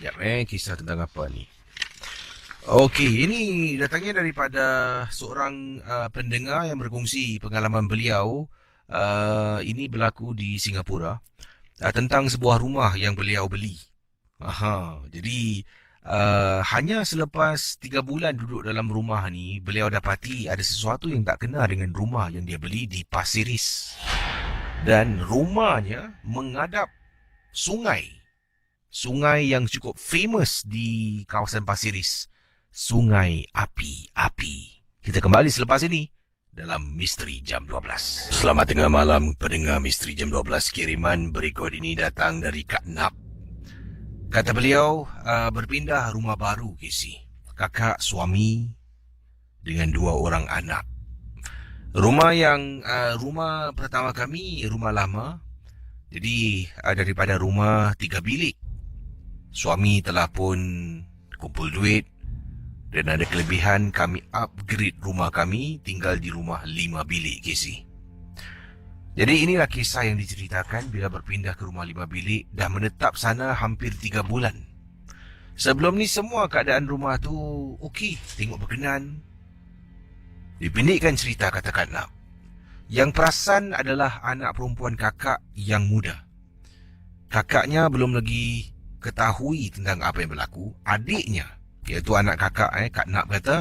Sekejap kisah tentang apa ni? Okey, ini datangnya daripada seorang pendengar yang berkongsi pengalaman beliau. Ini berlaku di Singapura, tentang sebuah rumah yang beliau beli. Jadi hanya selepas 3 bulan duduk dalam rumah ni, beliau dapati ada sesuatu yang tak kena dengan rumah yang dia beli di Pasir Ris. Dan rumahnya menghadap sungai. Sungai yang cukup famous di kawasan Pasir Ris. Sungai Api-Api. Kita kembali selepas ini dalam Misteri Jam 12. Selamat tengah malam pendengar Misteri Jam 12. Kiriman berikut ini datang dari Kak Nap. Kata beliau, berpindah rumah baru, Casey. Kakak, suami dengan 2 orang anak. Rumah pertama kami, rumah lama. Jadi daripada rumah 3 bilik, suami telah pun kumpul duit dan ada kelebihan, kami upgrade rumah kami, tinggal di rumah 5 bilik, Casey. Jadi inilah kisah yang diceritakan bila berpindah ke rumah 5 bilik, dah menetap sana hampir 3 bulan. Sebelum ni semua keadaan rumah tu okey, tengok berkenan. Dipendekkan cerita, kata Kak Nak, yang perasan adalah anak perempuan kakak yang muda. Kakaknya belum lagi ketahui tentang apa yang berlaku. Adiknya, iaitu anak kakak, Kak Nak kata,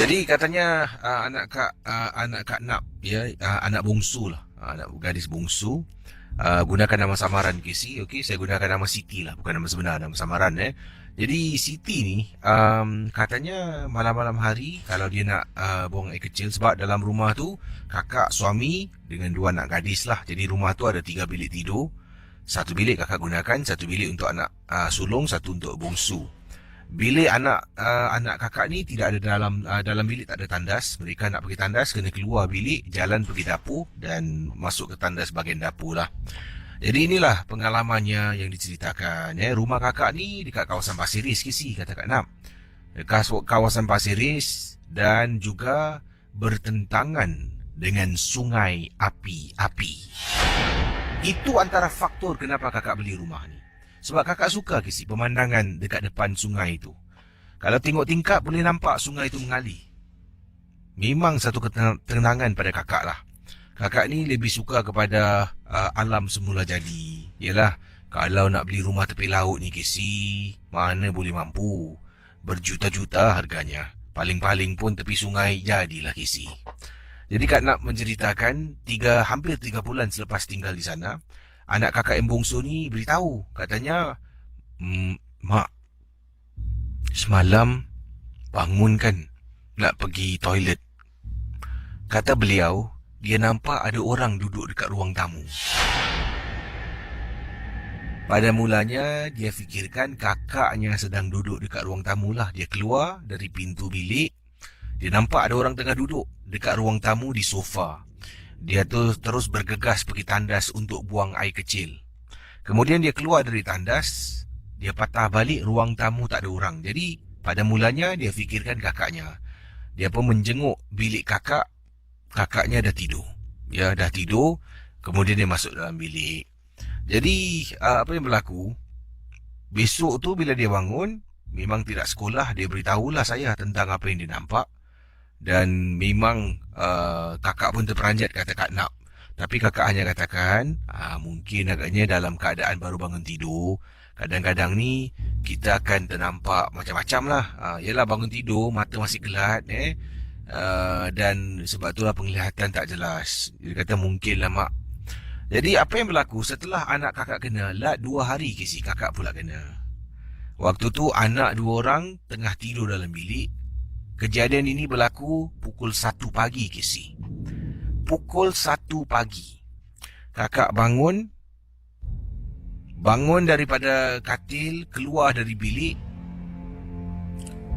jadi katanya anak Kak Nak, anak bongsu lah, anak gadis bongsu, gunakan nama samaran Casey. Okey, saya gunakan nama Siti lah, bukan nama sebenar, nama samaran. Jadi Siti ni katanya malam-malam hari kalau dia nak buang air kecil, sebab dalam rumah tu kakak, suami dengan 2 anak gadis lah. Jadi rumah tu ada 3 bilik tidur. 1 bilik kakak gunakan, 1 bilik untuk anak sulung, 1 untuk bongsu. Bilik anak kakak ni tidak ada dalam bilik, tak ada tandas. Mereka nak pergi tandas kena keluar bilik, jalan pergi dapur dan masuk ke tandas bahagian dapur lah. Jadi inilah pengalamannya yang diceritakan. Rumah kakak ni dekat kawasan Pasir Ris, Casey, kata Kak Nam. Dekat kawasan Pasir Ris dan juga bertentangan dengan Sungai Api-Api. Itu antara faktor kenapa kakak beli rumah ni. Sebab kakak suka, Casey, pemandangan dekat depan sungai itu. Kalau tengok tingkap boleh nampak sungai itu mengalir. Memang satu ketenangan pada kakak lah. Kakak ni lebih suka kepada alam semula jadi. Yalah, kalau nak beli rumah tepi laut ni, Casey, mana boleh mampu. Berjuta-juta harganya. Paling-paling pun tepi sungai jadilah, Casey. Jadi Kak nak menceritakan hampir 3 bulan selepas tinggal di sana, anak kakak yang bongsu ni beritahu, katanya, Mak, semalam bangun kan nak pergi toilet. Kata beliau, dia nampak ada orang duduk dekat ruang tamu. Pada mulanya, dia fikirkan kakaknya sedang duduk dekat ruang tamu lah. Dia keluar dari pintu bilik. Dia nampak ada orang tengah duduk dekat ruang tamu di sofa. Dia tu terus bergegas pergi tandas untuk buang air kecil. Kemudian dia keluar dari tandas. Dia patah balik, ruang tamu tak ada orang. Jadi, pada mulanya dia fikirkan kakaknya. Dia pun menjenguk bilik kakak. Kakaknya dah tidur. Ya, dah tidur. Kemudian dia masuk dalam bilik. Jadi, apa yang berlaku? Besok tu bila dia bangun, memang tidak sekolah, dia beritahulah saya tentang apa yang dia nampak. Dan memang kakak pun terperanjat, kata Kak Nak. Tapi kakak hanya katakan, mungkin agaknya dalam keadaan baru bangun tidur. Kadang-kadang ni kita akan ternampak macam-macam lah. Yalah, bangun tidur, mata masih gelat. Dan sebab itulah penglihatan tak jelas. Dia kata mungkin lah, Mak. Jadi apa yang berlaku setelah anak kakak kena, 2 hari Casey, kakak pula kena. Waktu tu anak 2 orang tengah tidur dalam bilik. Kejadian ini berlaku pukul 1 pagi, Casey. Pukul 1 pagi. Kakak bangun daripada katil, keluar dari bilik.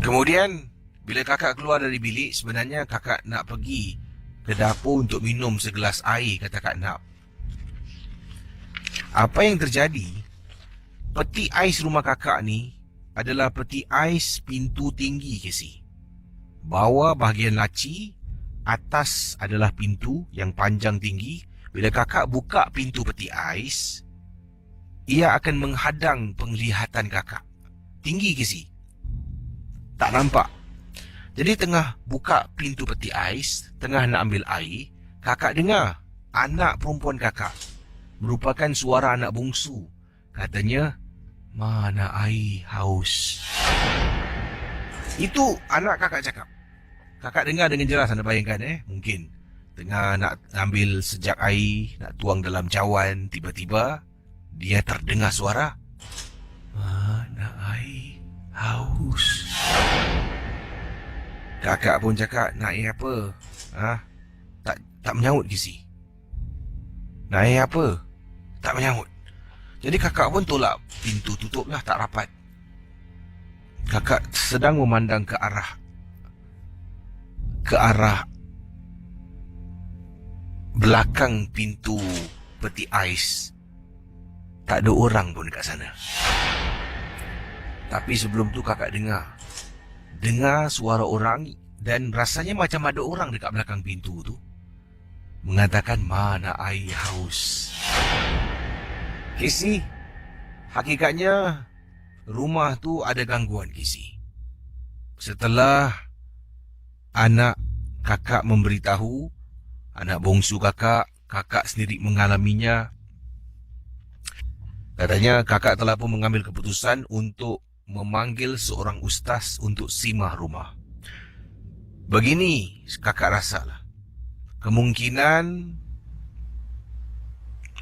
Kemudian bila kakak keluar dari bilik, sebenarnya kakak nak pergi ke dapur untuk minum segelas air, kata Kak Nak. Apa yang terjadi? Peti ais rumah kakak ni adalah peti ais pintu tinggi, Casey. Bawah bahagian laci, atas adalah pintu yang panjang tinggi. Bila kakak buka pintu peti ais, ia akan menghadang penglihatan kakak. Tinggi Casey. Tak nampak. Jadi tengah buka pintu peti ais, tengah nak ambil air, kakak dengar anak perempuan kakak. Merupakan suara anak bungsu. Katanya, mana air haus. Itu anak kakak cakap. Kakak dengar dengan jelas, anda bayangkan mungkin. Tengah nak ambil sejak air, nak tuang dalam cawan, tiba-tiba dia terdengar suara, mana air haus. Kakak pun cakap, nak air apa? Tak menyaut Casey. Nak air apa? Tak menyaut. Jadi kakak pun tolak pintu, tutuplah, tak rapat. Kakak sedang memandang ke arah belakang pintu peti ais. Tak ada orang pun dekat sana. Tapi sebelum tu kakak dengar suara orang, dan rasanya macam ada orang dekat belakang pintu tu mengatakan, mana air haus. Casey, hakikatnya rumah tu ada gangguan Casey. Setelah anak kakak memberitahu, anak bongsu kakak sendiri mengalaminya. Katanya kakak telah pun mengambil keputusan untuk memanggil seorang ustaz untuk simah rumah. Begini kakak rasalah, kemungkinan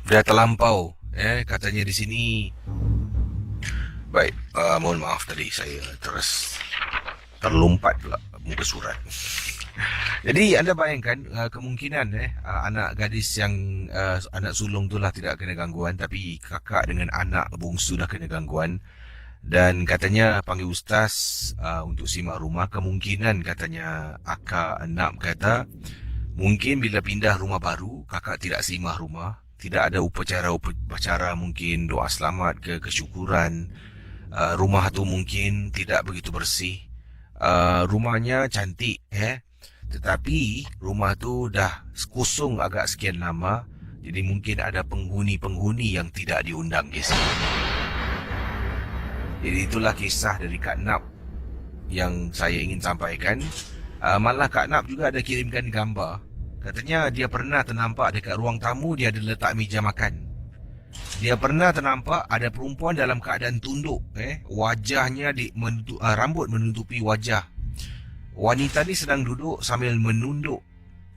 dah terlampau. Katanya di sini. Baik, mohon maaf tadi saya terlompat pula muka surat. Jadi anda bayangkan kemungkinan anak gadis yang anak sulung tu lah tidak kena gangguan, tapi kakak dengan anak bungsu dah kena gangguan. Dan katanya panggil ustaz untuk simak rumah. Kemungkinan katanya akak Enam kata, mungkin bila pindah rumah baru, kakak tidak simah rumah, tidak ada upacara mungkin doa selamat ke kesyukuran. Rumah tu mungkin tidak begitu bersih. Rumahnya cantik tetapi rumah tu dah kosong agak sekian lama. Jadi mungkin ada penghuni-penghuni yang tidak diundang, guys. Jadi itulah kisah dari Kak Nap yang saya ingin sampaikan. Malah Kak Nap juga ada kirimkan gambar. Katanya dia pernah ternampak dekat ruang tamu dia ada letak meja makan. Dia pernah ternampak ada perempuan dalam keadaan tunduk, wajahnya rambut menutupi wajah. Wanita ni sedang duduk sambil menunduk,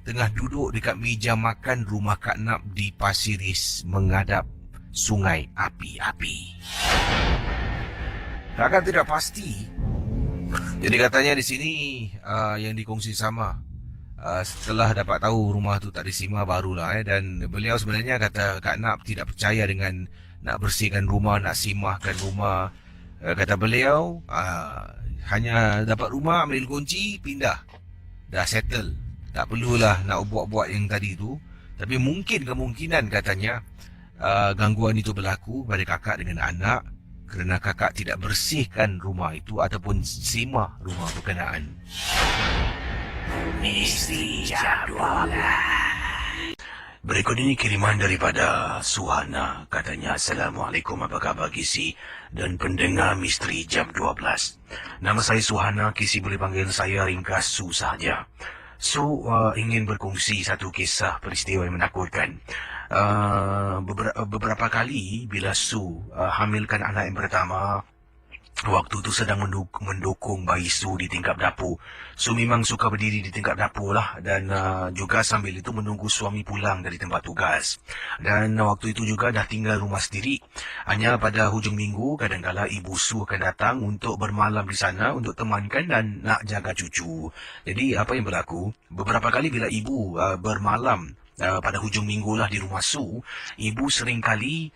tengah duduk dekat meja makan rumah Kak Nap di Pasiris menghadap sungai api-api. Kakak tidak pasti. Jadi katanya di sini yang dikongsi sama, setelah dapat tahu rumah tu tak disima barulah dan beliau sebenarnya kata Kak Nap tidak percaya dengan nak bersihkan rumah, nak simahkan rumah. Kata beliau hanya dapat rumah, ambil kunci, pindah, dah settle, tak perlulah nak buat-buat yang tadi tu. Tapi mungkin kemungkinan katanya gangguan itu berlaku pada kakak dengan anak kerana kakak tidak bersihkan rumah itu ataupun simah rumah berkenaan. Misteri Jam 12. Berikut ini kiriman daripada Suhana. Katanya, Assalamualaikum, apa khabar Kisi dan pendengar Misteri Jam 12. Nama saya Suhana, Kisi boleh panggil saya ringkas Su sahaja. Su ingin berkongsi satu kisah peristiwa yang menakutkan. Beberapa kali bila Su hamilkan anak yang pertama, waktu tu sedang mendukung bayi Su di tingkap dapur. Su memang suka berdiri di tingkap dapur lah, dan juga sambil itu menunggu suami pulang dari tempat tugas. Dan waktu itu juga dah tinggal rumah sendiri. Hanya pada hujung minggu kadang-kala ibu Su akan datang untuk bermalam di sana untuk temankan dan nak jaga cucu. Jadi apa yang berlaku, beberapa kali bila ibu bermalam pada hujung minggu lah di rumah Su, ibu seringkali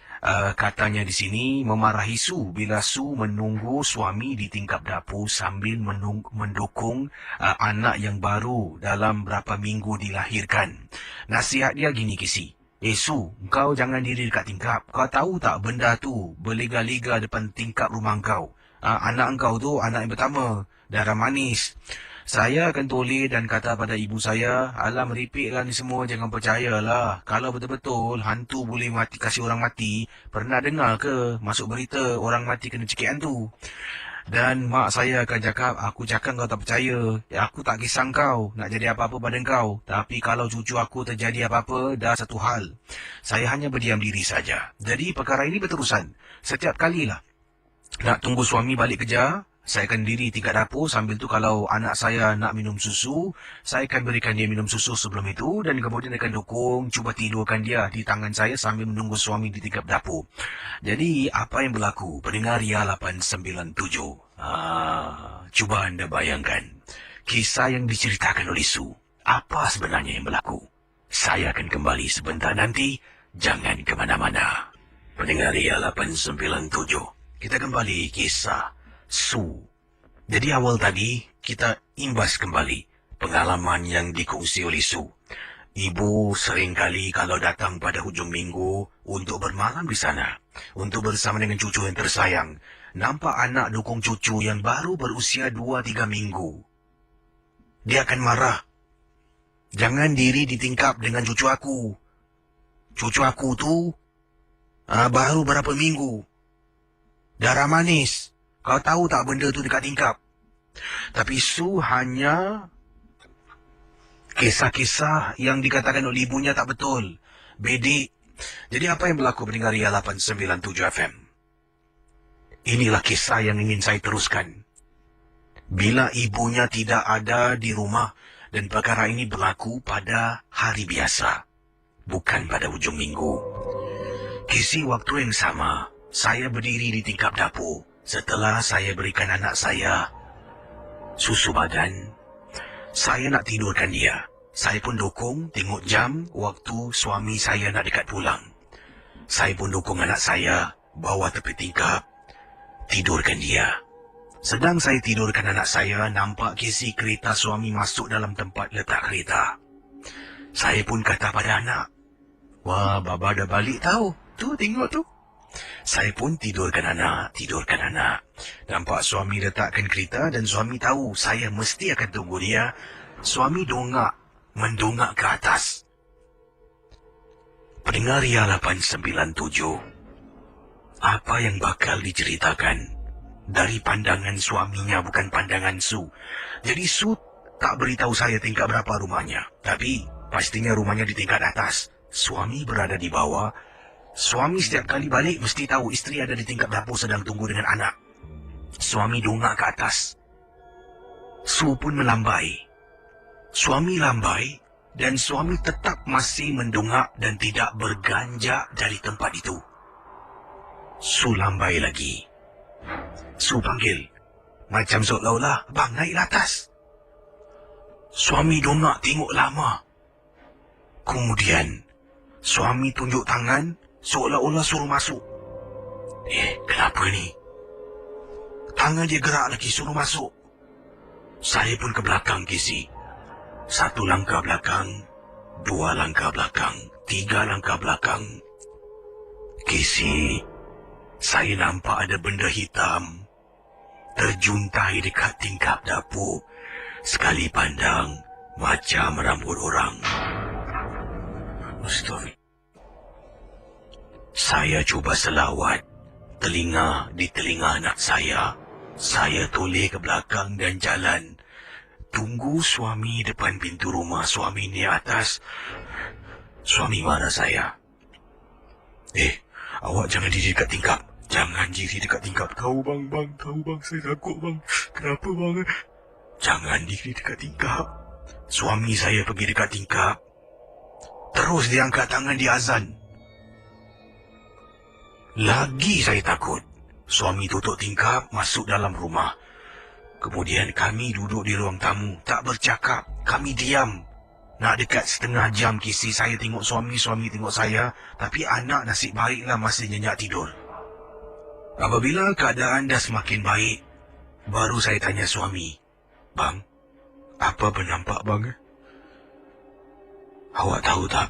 katanya di sini memarahi Su bila Su menunggu suami di tingkap dapur sambil mendukung anak yang baru dalam berapa minggu dilahirkan. Nasihat dia gini, Kisi. Su, kau jangan diri dekat tingkap. Kau tahu tak benda tu berliga-liga depan tingkap rumah kau. Anak kau tu anak yang pertama, darah manis. Saya akan toleh dan kata pada ibu saya, alah meripik lah ni semua, jangan percayalah. Kalau betul-betul hantu boleh mati, kasih orang mati, pernah dengar ke masuk berita orang mati kena cekik hantu? Dan mak saya akan cakap, aku cakap kau tak percaya. Ya, aku tak kisah kau nak jadi apa-apa pada kau. Tapi kalau cucu aku terjadi apa-apa, dah satu hal. Saya hanya berdiam diri saja. Jadi perkara ini berterusan. Setiap kalilah nak tunggu suami balik kerja, saya akan diri tingkat dapur. Sambil tu kalau anak saya nak minum susu, saya akan berikan dia minum susu sebelum itu. Dan kemudian akan dukung, cuba tidurkan dia di tangan saya sambil menunggu suami di tingkat dapur. Jadi, apa yang berlaku? Pendengar Ria 897. Cuba anda bayangkan. Kisah yang diceritakan oleh Su. Apa sebenarnya yang berlaku? Saya akan kembali sebentar nanti. Jangan ke mana-mana. Pendengar Ria 897. Kita kembali kisah Su. Jadi awal tadi, kita imbas kembali pengalaman yang dikongsi oleh Su. Ibu seringkali kalau datang pada hujung minggu untuk bermalam di sana, untuk bersama dengan cucu yang tersayang, nampak anak dukung cucu yang baru berusia 2-3 minggu. Dia akan marah. Jangan diri ditingkap dengan cucu aku. Cucu aku tu baru berapa minggu. Darah manis. Kau tahu tak benda tu dekat tingkap? Tapi Su hanya kisah-kisah yang dikatakan oleh ibunya tak betul. Bedik. Jadi apa yang berlaku pendengar Ria 897 FM? Inilah kisah yang ingin saya teruskan. Bila ibunya tidak ada di rumah dan perkara ini berlaku pada hari biasa, bukan pada hujung minggu. Kisi waktu yang sama, saya berdiri di tingkap dapur setelah saya berikan anak saya susu badan. Saya nak tidurkan dia. Saya pun dukung tengok jam waktu suami saya nak dekat pulang. Saya pun dukung anak saya bawa tepi tingkap, tidurkan dia. Sedang saya tidurkan anak saya, nampak kisi kereta suami masuk dalam tempat letak kereta. Saya pun kata pada anak, wah, baba dah balik tahu. Tu tengok tu. Saya pun tidurkan anak. Nampak suami letakkan kereta dan suami tahu saya mesti akan tunggu dia. Suami mendongak ke atas. Pendengar Ria 897. Apa yang bakal diceritakan dari pandangan suaminya, bukan pandangan Su. Jadi Su tak beritahu saya tingkat berapa rumahnya. Tapi pastinya rumahnya di tingkat atas. Suami berada di bawah. Suami setiap kali balik mesti tahu isteri ada di tingkap dapur sedang tunggu dengan anak. Suami dongak ke atas. Su pun melambai. Suami lambai dan suami tetap masih mendongak dan tidak berganjak dari tempat itu. Su lambai lagi. Su panggil. Macam seolah-olah, bang naik atas. Suami dongak tengok lama. Kemudian, suami tunjuk tangan seolah-olah suruh masuk. Kenapa ni? Tangan dia gerak lagi suruh masuk. Saya pun ke belakang kisi. 1 langkah belakang, 2 langkah belakang, 3 langkah belakang. Kisi, saya nampak ada benda hitam terjuntai dekat tingkap dapur. Sekali pandang, macam rambut orang. Astaghfirullah. Saya cuba selawat telinga di telinga anak saya. Saya toleh ke belakang dan jalan. Tunggu suami depan pintu rumah. Suami ni atas. Suami marah saya. Awak jangan diri dekat tingkap. Jangan diri dekat tingkap. Tahu bang, saya takut bang. Kenapa bang? Jangan diri dekat tingkap. Suami saya pergi dekat tingkap. Terus dia angkat tangan di azan. Lagi saya takut. Suami tutup tingkap, masuk dalam rumah. Kemudian kami duduk di ruang tamu, tak bercakap. Kami diam. Nak dekat setengah jam kisi saya tengok suami tengok saya. Tapi anak nasib baiklah masih nyenyak tidur. Apabila keadaan dah semakin baik, baru saya tanya suami, bang, apa bernampak bang? Awak tahu tak,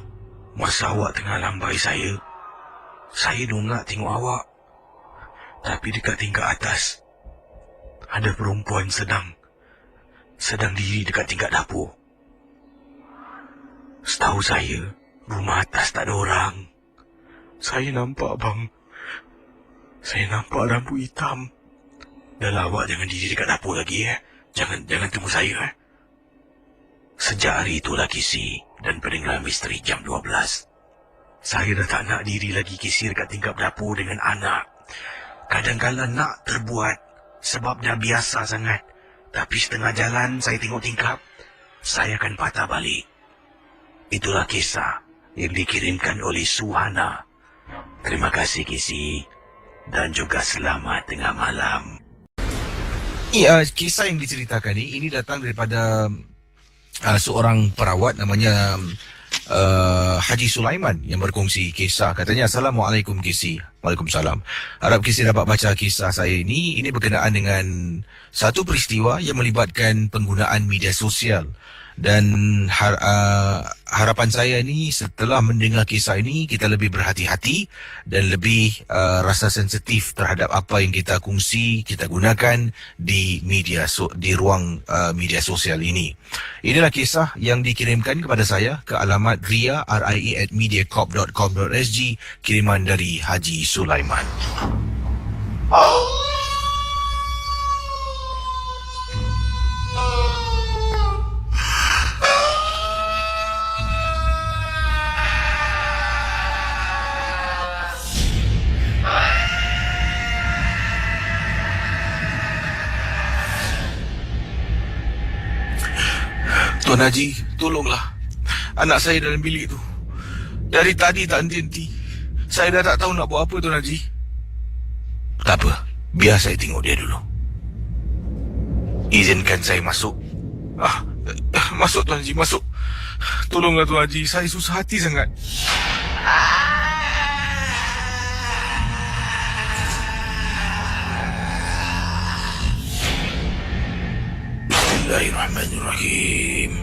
masa awak tengah lambai saya dongak tengok awak. Tapi dekat tingkat atas, ada perempuan sedang sedang diri dekat tingkat dapur. Setahu saya, rumah atas tak ada orang. Saya nampak, bang. Saya nampak lampu hitam. Dah lah, awak jangan diri dekat dapur lagi, Jangan tunggu saya, Sejak hari itulah Kisi dan peninggalan misteri jam 12. Saya dah tak nak diri lagi Kisi dekat tingkap dapur dengan anak. Kadang-kadang nak terbuat sebab dah biasa sangat. Tapi setengah jalan saya tengok tingkap, saya akan patah balik. Itulah kisah yang dikirimkan oleh Suhana. Terima kasih Kisi dan juga selamat tengah malam. Kisah yang diceritakan ini datang daripada seorang perawat namanya Haji Sulaiman yang berkongsi kisah. Katanya, Assalamualaikum Kisi. Waalaikumsalam. Harap Kisi dapat baca kisah saya ini. Ini berkenaan dengan satu peristiwa yang melibatkan penggunaan media sosial. Dan harapan saya ni setelah mendengar kisah ini, kita lebih berhati-hati dan lebih rasa sensitif terhadap apa yang kita kongsi, kita gunakan di di ruang media sosial ini. Inilah kisah yang dikirimkan kepada saya ke alamat ria@mediacorp.com.sg, kiriman dari Haji Sulaiman. Tuan Haji, tolonglah. Anak saya dalam bilik tu. Dari tadi tak henti-henti. Saya dah tak tahu nak buat apa, Tuan Haji. Tak apa, biar saya tengok dia dulu. Izinkan saya masuk. Masuk Tuan Haji, masuk. Tolonglah Tuan Haji, saya susah hati sangat. Bismillahirrahmanirrahim.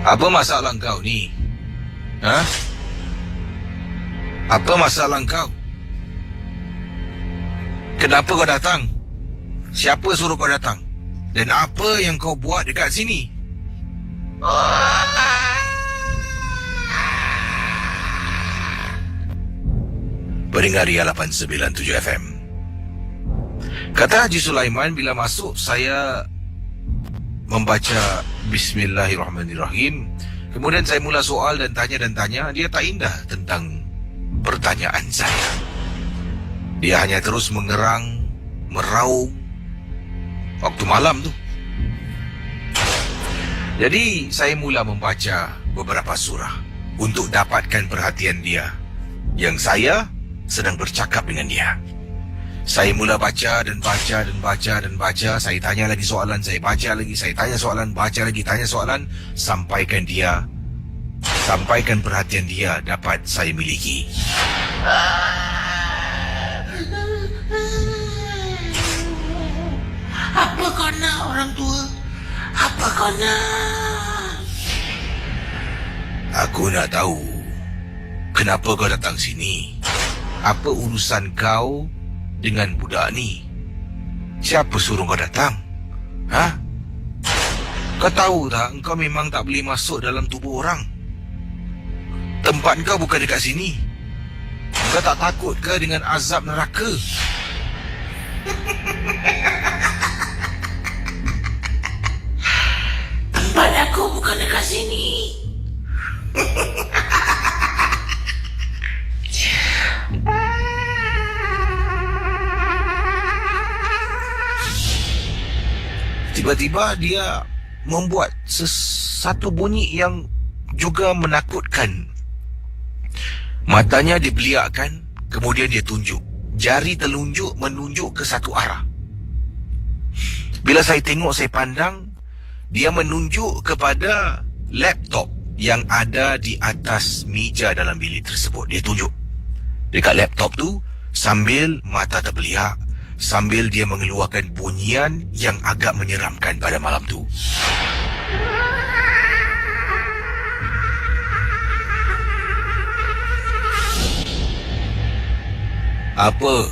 Apa masalah kau ni? Apa masalah kau? Kenapa kau datang? Siapa suruh kau datang? Dan apa yang kau buat dekat sini? Pendengar Ria 897 FM. Kata Haji Sulaiman, bila masuk saya membaca Bismillahirrahmanirrahim. Kemudian saya mula soal dan tanya. Dia tak indah tentang pertanyaan saya. Dia hanya terus mengerang, meraung waktu malam tu. Jadi saya mula membaca beberapa surah untuk dapatkan perhatian dia, yang saya sedang bercakap dengan dia. Saya mula baca dan baca. Saya tanya lagi soalan, saya baca lagi, saya tanya soalan, baca lagi, tanya soalan, sampaikan perhatian dia dapat saya miliki. Apa kau nak, orang tua? Apa kau nak? Aku nak tahu kenapa kau datang sini. Apa urusan kau dengan budak ni? Siapa suruh kau datang? Kau tahu tak, engkau memang tak boleh masuk dalam tubuh orang. Tempat kau bukan dekat sini. Kau tak takut ke dengan azab neraka? Tempat aku bukan dekat sini. Tiba-tiba dia membuat satu bunyi yang juga menakutkan. Matanya dibeliakkan, kemudian dia tunjuk. Jari telunjuk menunjuk ke satu arah. Bila saya tengok, saya pandang, dia menunjuk kepada laptop yang ada di atas meja dalam bilik tersebut. Dia tunjuk dekat laptop tu sambil mata terbeliak, sambil dia mengeluarkan bunyian yang agak menyeramkan pada malam tu. Apa?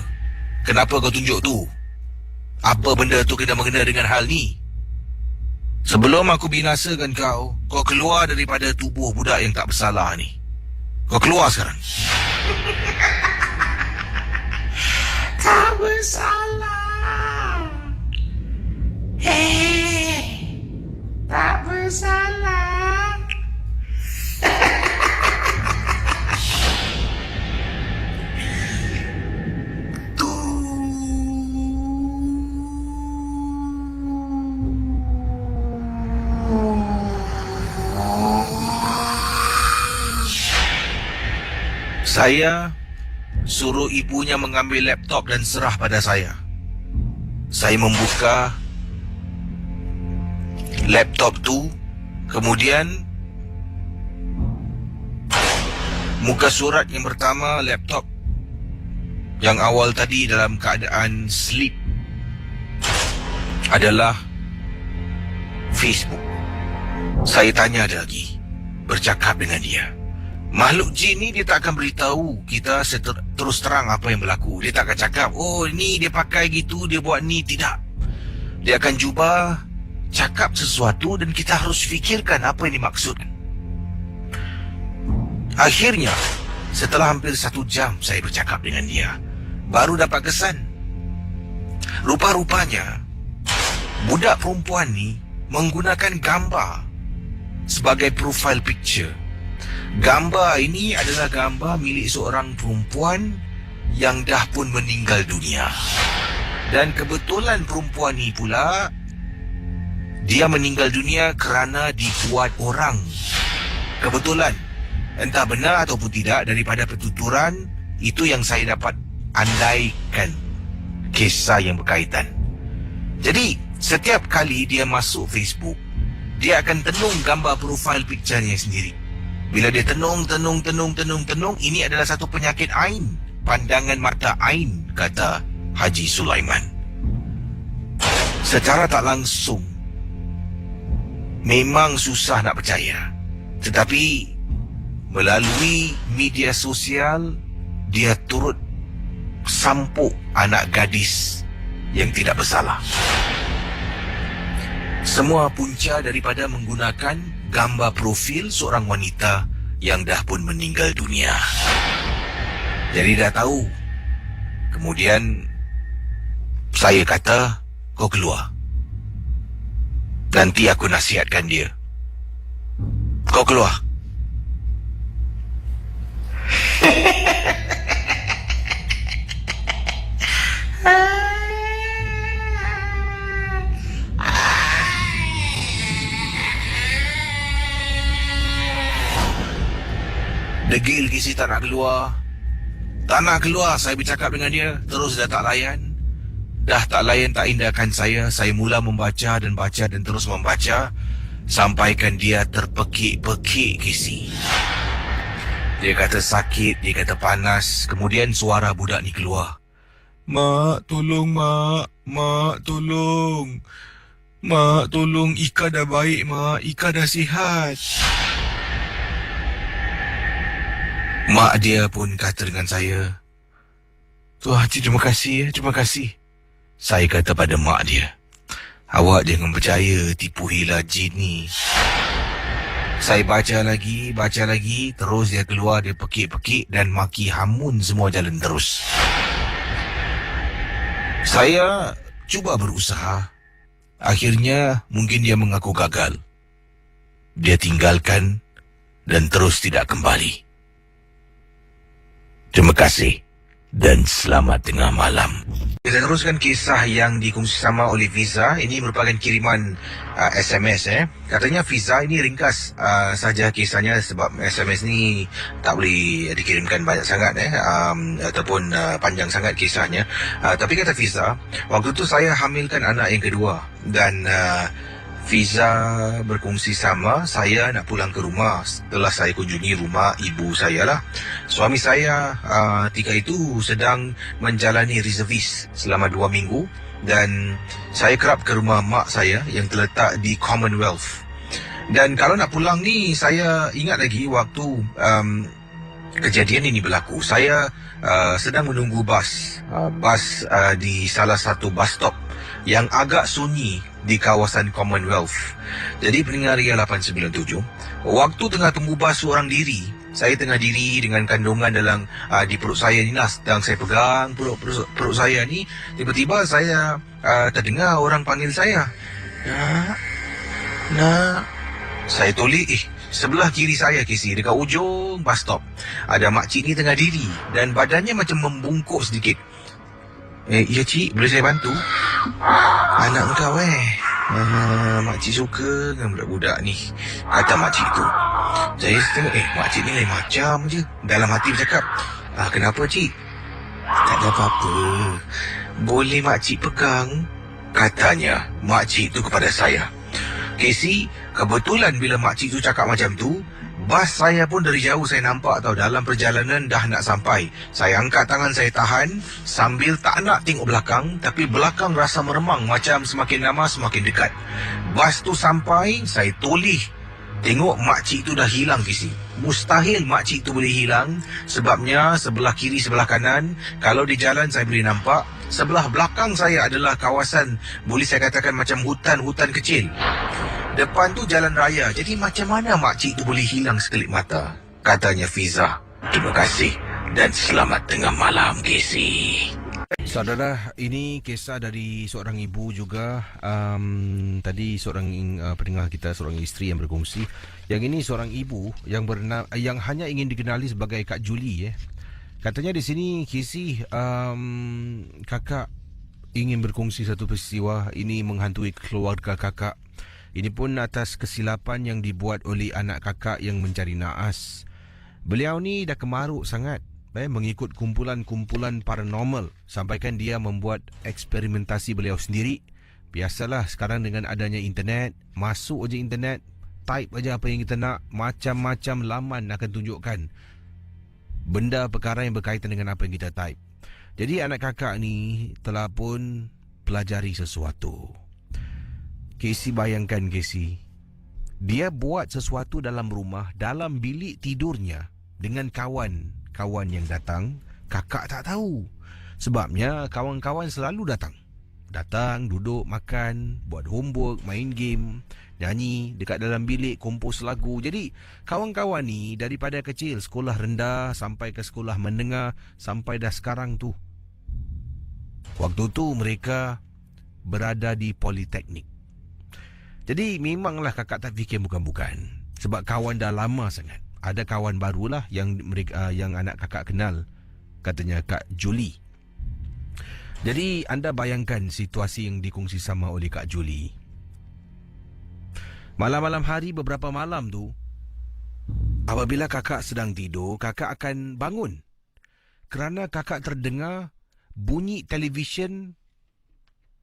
Kenapa kau tunjuk tu? Apa benda tu kena mengena dengan hal ni? Sebelum aku binasakan kau, kau keluar daripada tubuh budak yang tak bersalah ni. Kau keluar sekarang. Tak bersalah. Tak bersalah. Saya suruh ibunya mengambil laptop dan serah pada saya. Saya membuka laptop tu, kemudian muka surat yang pertama laptop yang awal tadi dalam keadaan sleep adalah Facebook. Saya tanya dia lagi, bercakap dengan dia. Makhluk jin ni dia tak akan beritahu kita terus terang apa yang berlaku. Dia tak akan cakap, oh ni dia pakai gitu, dia buat ni. Tidak. Dia akan cuba cakap sesuatu dan kita harus fikirkan apa yang dimaksudkan. Akhirnya, setelah hampir 1 jam saya bercakap dengan dia, baru dapat kesan. Rupa-rupanya, budak perempuan ni menggunakan gambar sebagai profile picture. Gambar ini adalah gambar milik seorang perempuan yang dah pun meninggal dunia. Dan kebetulan perempuan ni pula, dia meninggal dunia kerana dibuat orang. Kebetulan. Entah benar ataupun tidak, daripada pertuturan, itu yang saya dapat andaikan kisah yang berkaitan. Jadi, setiap kali dia masuk Facebook, dia akan tenung gambar profile picture-nya sendiri. Bila dia tenung, ini adalah satu penyakit ain. Pandangan mata ain, kata Haji Sulaiman. Secara tak langsung, memang susah nak percaya. Tetapi, melalui media sosial, dia turut sampuk anak gadis yang tidak bersalah. Semua punca daripada menggunakan gambar profil seorang wanita yang dah pun meninggal dunia. Jadi dah tahu. Kemudian saya kata, kau keluar. Nanti aku nasihatkan dia. Kau keluar. Degil kisi tak nak keluar. Tak nak keluar, saya bercakap dengan dia. Terus dah tak layan. Dah tak layan, tak indahkan saya. Saya mula membaca dan terus membaca. Sampaikan dia terpekik-pekik kisi. Dia kata sakit, dia kata panas. Kemudian suara budak ni keluar. Mak, tolong mak. Mak, tolong. Mak, tolong. Ika dah baik, mak. Ika dah sihat. Mak dia pun kata dengan saya, Tuan Haji, terima kasih. Terima kasih. Saya kata pada mak dia, awak jangan percaya tipu hila jin ni. Saya baca lagi, terus dia keluar, dia pekik-pekik dan maki hamun semua jalan terus. Saya cuba berusaha. Akhirnya mungkin dia mengaku gagal. Dia tinggalkan dan terus tidak kembali. Terima kasih dan selamat tengah malam. Kita teruskan kisah yang dikongsi sama oleh Fiza. Ini merupakan kiriman SMS. Katanya Fiza ini ringkas saja kisahnya sebab SMS ni tak boleh dikirimkan banyak sangat ataupun panjang sangat kisahnya. Tapi kata Fiza, waktu tu saya hamilkan anak yang kedua dan Fiza berkongsi sama, saya nak pulang ke rumah setelah saya kunjungi rumah ibu saya lah. Suami saya ketika itu sedang menjalani reservis selama 2 minggu dan saya kerap ke rumah mak saya yang terletak di Commonwealth. Dan kalau nak pulang ni, saya ingat lagi waktu kejadian ini berlaku. Saya sedang menunggu bas di salah satu bus stop yang agak sunyi di kawasan Commonwealth. Jadi pendengar Ria 897, waktu tengah tunggu bas seorang diri, saya tengah diri dengan kandungan dalam di perut saya ni lah, sedang saya pegang perut saya ni, tiba-tiba saya terdengar orang panggil saya. Nak. Saya toleh, sebelah kiri saya Casey, dekat ujung bus stop, ada makcik ni tengah diri dan badannya macam membungkuk sedikit. Ya cik, boleh saya bantu? Anak kau makcik suka dengan budak-budak ni, kata makcik tu. Saya tengok, makcik ni lain macam je. Dalam hati bercakap, kenapa cik? Tak ada apa-apa. Boleh makcik pegang? Katanya makcik tu kepada saya. Casey, kebetulan bila makcik tu cakap macam tu, bas saya pun dari jauh saya nampak tau, dalam perjalanan dah nak sampai. Saya angkat tangan saya tahan sambil tak nak tengok belakang, tapi belakang rasa meremang macam semakin lama semakin dekat. Bas tu sampai, saya toleh tengok makcik tu dah hilang Casey. Mustahil makcik tu boleh hilang, sebabnya sebelah kiri sebelah kanan, kalau di jalan saya boleh nampak, sebelah belakang saya adalah kawasan, boleh saya katakan macam hutan-hutan kecil. Depan tu jalan raya. Jadi macam mana makcik tu boleh hilang sekelip mata? Katanya Fiza. Terima kasih dan selamat tengah malam, Casey. Saudara, ini kisah dari seorang ibu juga. Tadi seorang pendengar kita, seorang isteri yang berkongsi. Yang ini seorang ibu yang hanya ingin dikenali sebagai Kak Julie. Katanya di sini, Casey, kakak ingin berkongsi satu peristiwa. Ini menghantui keluarga kakak. Ini pun atas kesilapan yang dibuat oleh anak kakak yang mencari naas. Beliau ni dah kemaruk sangat, mengikut kumpulan-kumpulan paranormal, sampaikan dia membuat eksperimentasi beliau sendiri. Biasalah sekarang dengan adanya internet, masuk aja internet, type aja apa yang kita nak, macam-macam laman akan tunjukkan benda perkara yang berkaitan dengan apa yang kita type. Jadi anak kakak ni telah pun pelajari sesuatu. Casey, bayangkan Casey, dia buat sesuatu dalam rumah, dalam bilik tidurnya dengan kawan yang datang. Kakak tak tahu. Sebabnya kawan-kawan selalu datang, duduk, makan, buat homework, main game, nyanyi dekat dalam bilik, kompos lagu. Jadi kawan-kawan ni daripada kecil, sekolah rendah sampai ke sekolah menengah, sampai dah sekarang tu. Waktu tu mereka berada di Politeknik. Jadi memanglah kakak tak fikir bukan-bukan, sebab kawan dah lama sangat. Ada kawan barulah yang anak kakak kenal, katanya Kak Julie. Jadi anda bayangkan situasi yang dikongsi sama oleh Kak Julie. Malam-malam hari, beberapa malam tu, apabila kakak sedang tidur, kakak akan bangun kerana kakak terdengar bunyi televisyen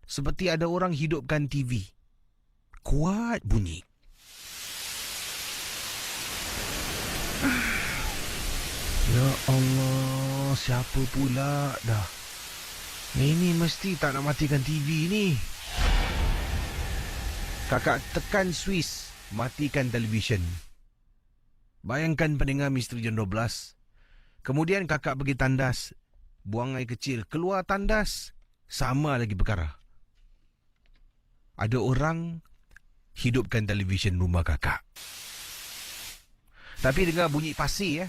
seperti ada orang hidupkan TV. Kuat bunyi. Ya Allah, siapa pula dah? Ini mesti tak nak matikan TV ni. Kakak tekan Swiss, matikan televisyen. Bayangkan pendengar Misteri Jam 12. Kemudian kakak pergi tandas, buang air kecil, keluar tandas, sama lagi perkara. Ada orang hidupkan televisyen rumah kakak. Tapi dengar bunyi pasir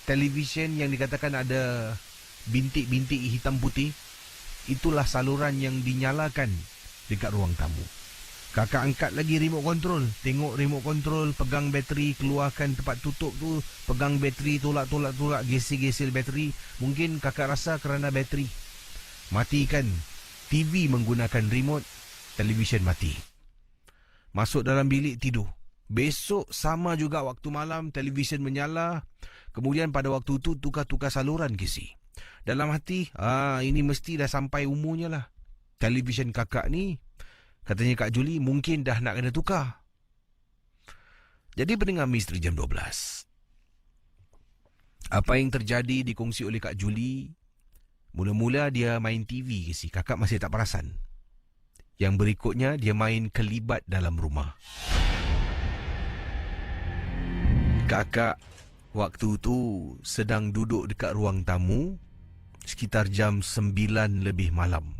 televisyen yang dikatakan ada bintik-bintik hitam putih, itulah saluran yang dinyalakan dekat ruang tamu. Kakak angkat lagi remote control, tengok remote control, pegang bateri, keluarkan tempat tutup tu, pegang bateri, tolak, gesir bateri. Mungkin kakak rasa kerana bateri. Matikan TV menggunakan remote, televisyen mati. Masuk dalam bilik tidur. Besok sama juga waktu malam, televisyen menyala. Kemudian pada waktu tu tukar-tukar saluran Casey. Dalam hati, ini mesti dah sampai umurnya lah. Televisyen kakak ni, katanya Kak Julie, mungkin dah nak kena tukar. Jadi pendengar Misteri Jam 12, apa yang terjadi dikongsi oleh Kak Julie. Mula-mula dia main TV Casey, kakak masih tak perasan. Yang berikutnya dia main kelibat dalam rumah. Kakak Waktu tu sedang duduk dekat ruang tamu sekitar jam 9 lebih malam.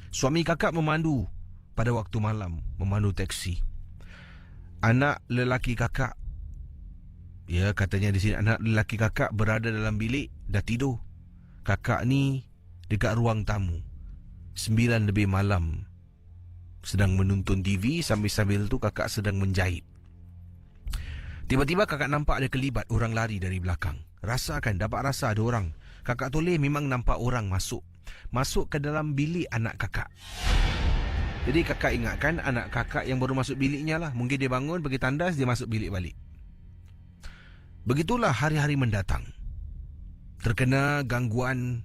Suami kakak memandu pada waktu malam, memandu teksi. Anak lelaki kakak, ya katanya di sini anak lelaki kakak berada dalam bilik dah tidur. Kakak ni dekat ruang tamu 9 lebih malam sedang menonton TV, sambil-sambil tu kakak sedang menjahit. Tiba-tiba kakak nampak ada kelibat orang lari dari belakang. Dapat rasa ada orang. Kakak toleh memang nampak orang masuk ke dalam bilik anak kakak. Jadi kakak ingatkan anak kakak yang baru masuk biliknya lah. Mungkin dia bangun, pergi tandas, dia masuk bilik balik. Begitulah hari-hari mendatang. Terkena gangguan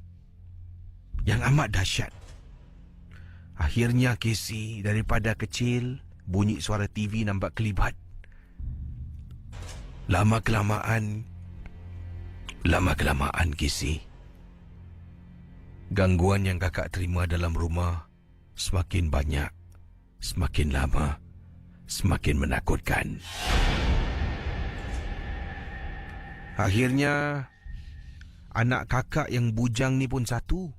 yang amat dahsyat. Akhirnya Casey daripada kecil bunyi suara TV nampak kelibat. Lama-kelamaan Casey, gangguan yang kakak terima dalam rumah semakin banyak, semakin lama, semakin menakutkan. Akhirnya anak kakak yang bujang ni pun satu.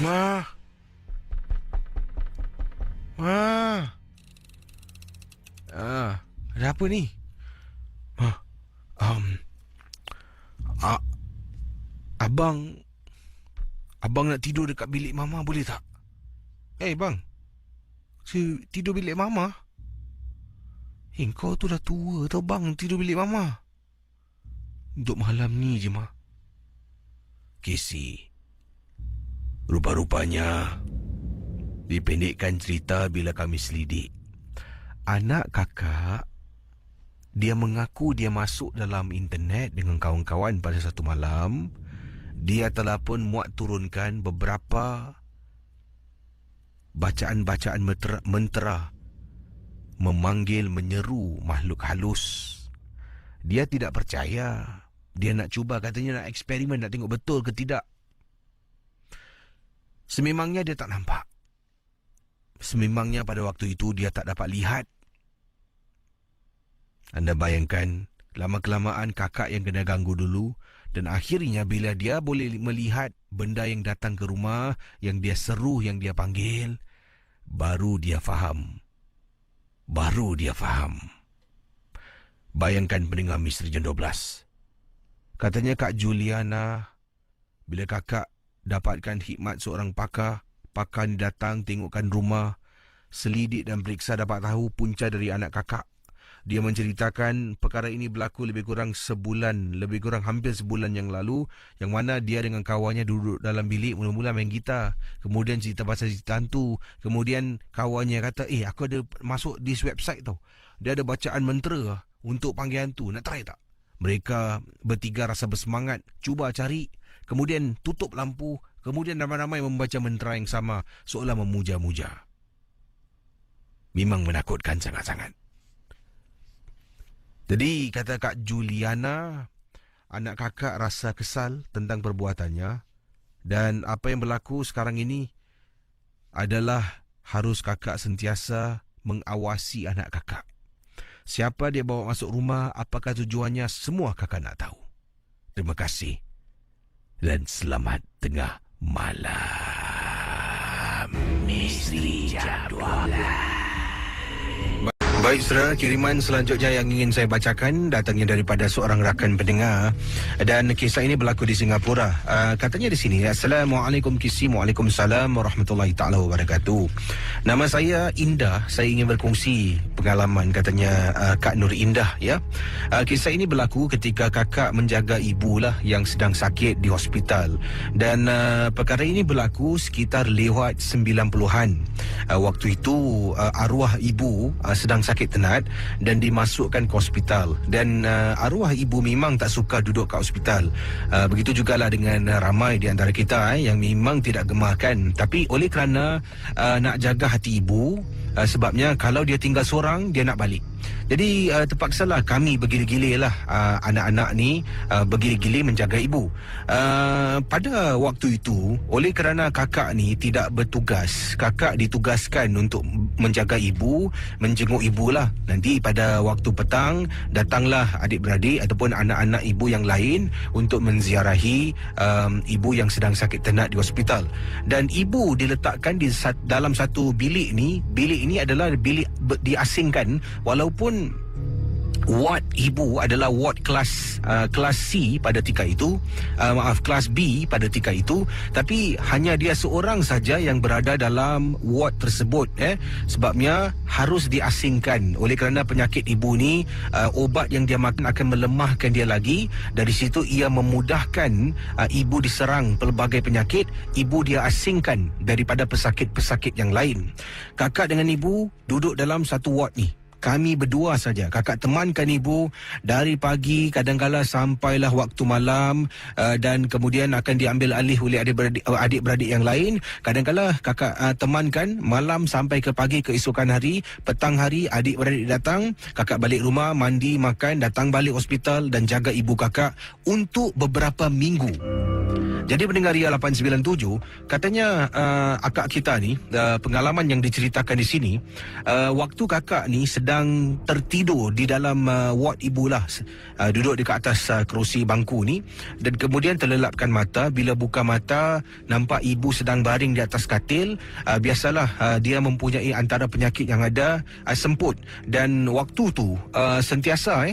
Ma. Ada apa ni? Abang nak tidur dekat bilik mama boleh tak? Bang. Tidur bilik mama? Kau tu dah tua tau bang, tidur bilik mama. Untuk malam ni je, Ma. Casey, rupa-rupanya dipendekkan cerita bila kami selidik, anak kakak dia mengaku dia masuk dalam internet dengan kawan-kawan pada satu malam. Dia telah pun muat turunkan beberapa bacaan-bacaan mentera memanggil, menyeru makhluk halus. Dia tidak percaya. Dia nak cuba, katanya nak eksperimen, nak tengok betul ke tidak. Sememangnya dia tak nampak. Sememangnya pada waktu itu dia tak dapat lihat. Anda bayangkan, lama-kelamaan kakak yang kena ganggu dulu, dan akhirnya bila dia boleh melihat benda yang datang ke rumah, yang dia seru, yang dia panggil, baru dia faham. Bayangkan pendengar Misteri Jam 12. Katanya Kak Juliana, bila kakak dapatkan khidmat seorang pakar ni datang tengokkan rumah, selidik dan periksa, dapat tahu punca dari anak kakak. Dia menceritakan perkara ini berlaku lebih kurang hampir sebulan yang lalu, yang mana dia dengan kawannya duduk dalam bilik, mula-mula main gitar, kemudian cerita pasal cerita hantu, kemudian kawannya kata, aku ada masuk di website tau, dia ada bacaan mentera untuk panggil hantu, nak try tak? Mereka bertiga rasa bersemangat, cuba cari, kemudian tutup lampu, kemudian ramai-ramai membaca mentera yang sama, seolah memuja-muja. Memang menakutkan sangat-sangat. Jadi kata Kak Juliana, anak kakak rasa kesal tentang perbuatannya, dan apa yang berlaku sekarang ini adalah harus kakak sentiasa mengawasi anak kakak. Siapa dia bawa masuk rumah, apakah tujuannya, semua kakak nak tahu. Terima kasih dan selamat tengah malam. Misteri Jam 12. Baik saudara, kiriman selanjutnya yang ingin saya bacakan datangnya daripada seorang rakan pendengar, dan kisah ini berlaku di Singapura. Katanya di sini, Assalamualaikum Kisi, Waalaikumsalam warahmatullahi taala wabarakatuh. Nama saya Indah, saya ingin berkongsi pengalaman, katanya Kak Nur Indah ya. Kisah ini berlaku ketika kakak menjaga ibu lah yang sedang sakit di hospital, dan perkara ini berlaku sekitar lewat 90-an. Waktu itu arwah ibu sedang sakit tenat dan dimasukkan ke hospital, dan arwah ibu memang tak suka duduk kat hospital. Begitu jugalah dengan ramai di antara kita yang memang tidak gemarkan, tapi oleh kerana nak jaga hati ibu, sebabnya kalau dia tinggal seorang, dia nak balik. Jadi terpaksalah kami bergilir-gilir lah, anak-anak ni bergilir-gilir menjaga ibu. Pada waktu itu, oleh kerana kakak ni tidak bertugas, kakak ditugaskan untuk menjaga ibu, menjenguk ibu lah. Nanti pada waktu petang, datanglah adik-beradik ataupun anak-anak ibu yang lain untuk menziarahi ibu yang sedang sakit ternak di hospital. Dan ibu diletakkan dalam satu bilik ni. Bilik ini adalah bilik diasingkan, walaupun ward ibu adalah ward kelas C pada tika itu, kelas B pada tika itu, tapi hanya dia seorang saja yang berada dalam ward tersebut. Sebabnya harus diasingkan oleh kerana penyakit ibu ni, obat yang dia makan akan melemahkan dia lagi. Dari situ ia memudahkan ibu diserang pelbagai penyakit. Ibu dia asingkan daripada pesakit-pesakit yang lain. Kakak dengan ibu duduk dalam satu ward ni. Kami berdua saja. Kakak temankan ibu dari pagi, kadang-kadang sampailah waktu malam, dan kemudian akan diambil alih oleh adik-beradik yang lain. Kadang-kadang kakak temankan malam sampai ke pagi keesokan hari. Petang hari adik-beradik datang, kakak balik rumah, mandi, makan, datang balik hospital dan jaga ibu kakak untuk beberapa minggu. Jadi pendengar Ria 897, katanya akak kita ni, pengalaman yang diceritakan di sini, waktu kakak ni sedang tertidur di dalam ward ibu lah, duduk dekat atas kerusi bangku ni, dan kemudian terlelapkan mata. Bila buka mata, nampak ibu sedang baring di atas katil. Biasalah dia mempunyai antara penyakit yang ada, semput. Dan waktu tu sentiasa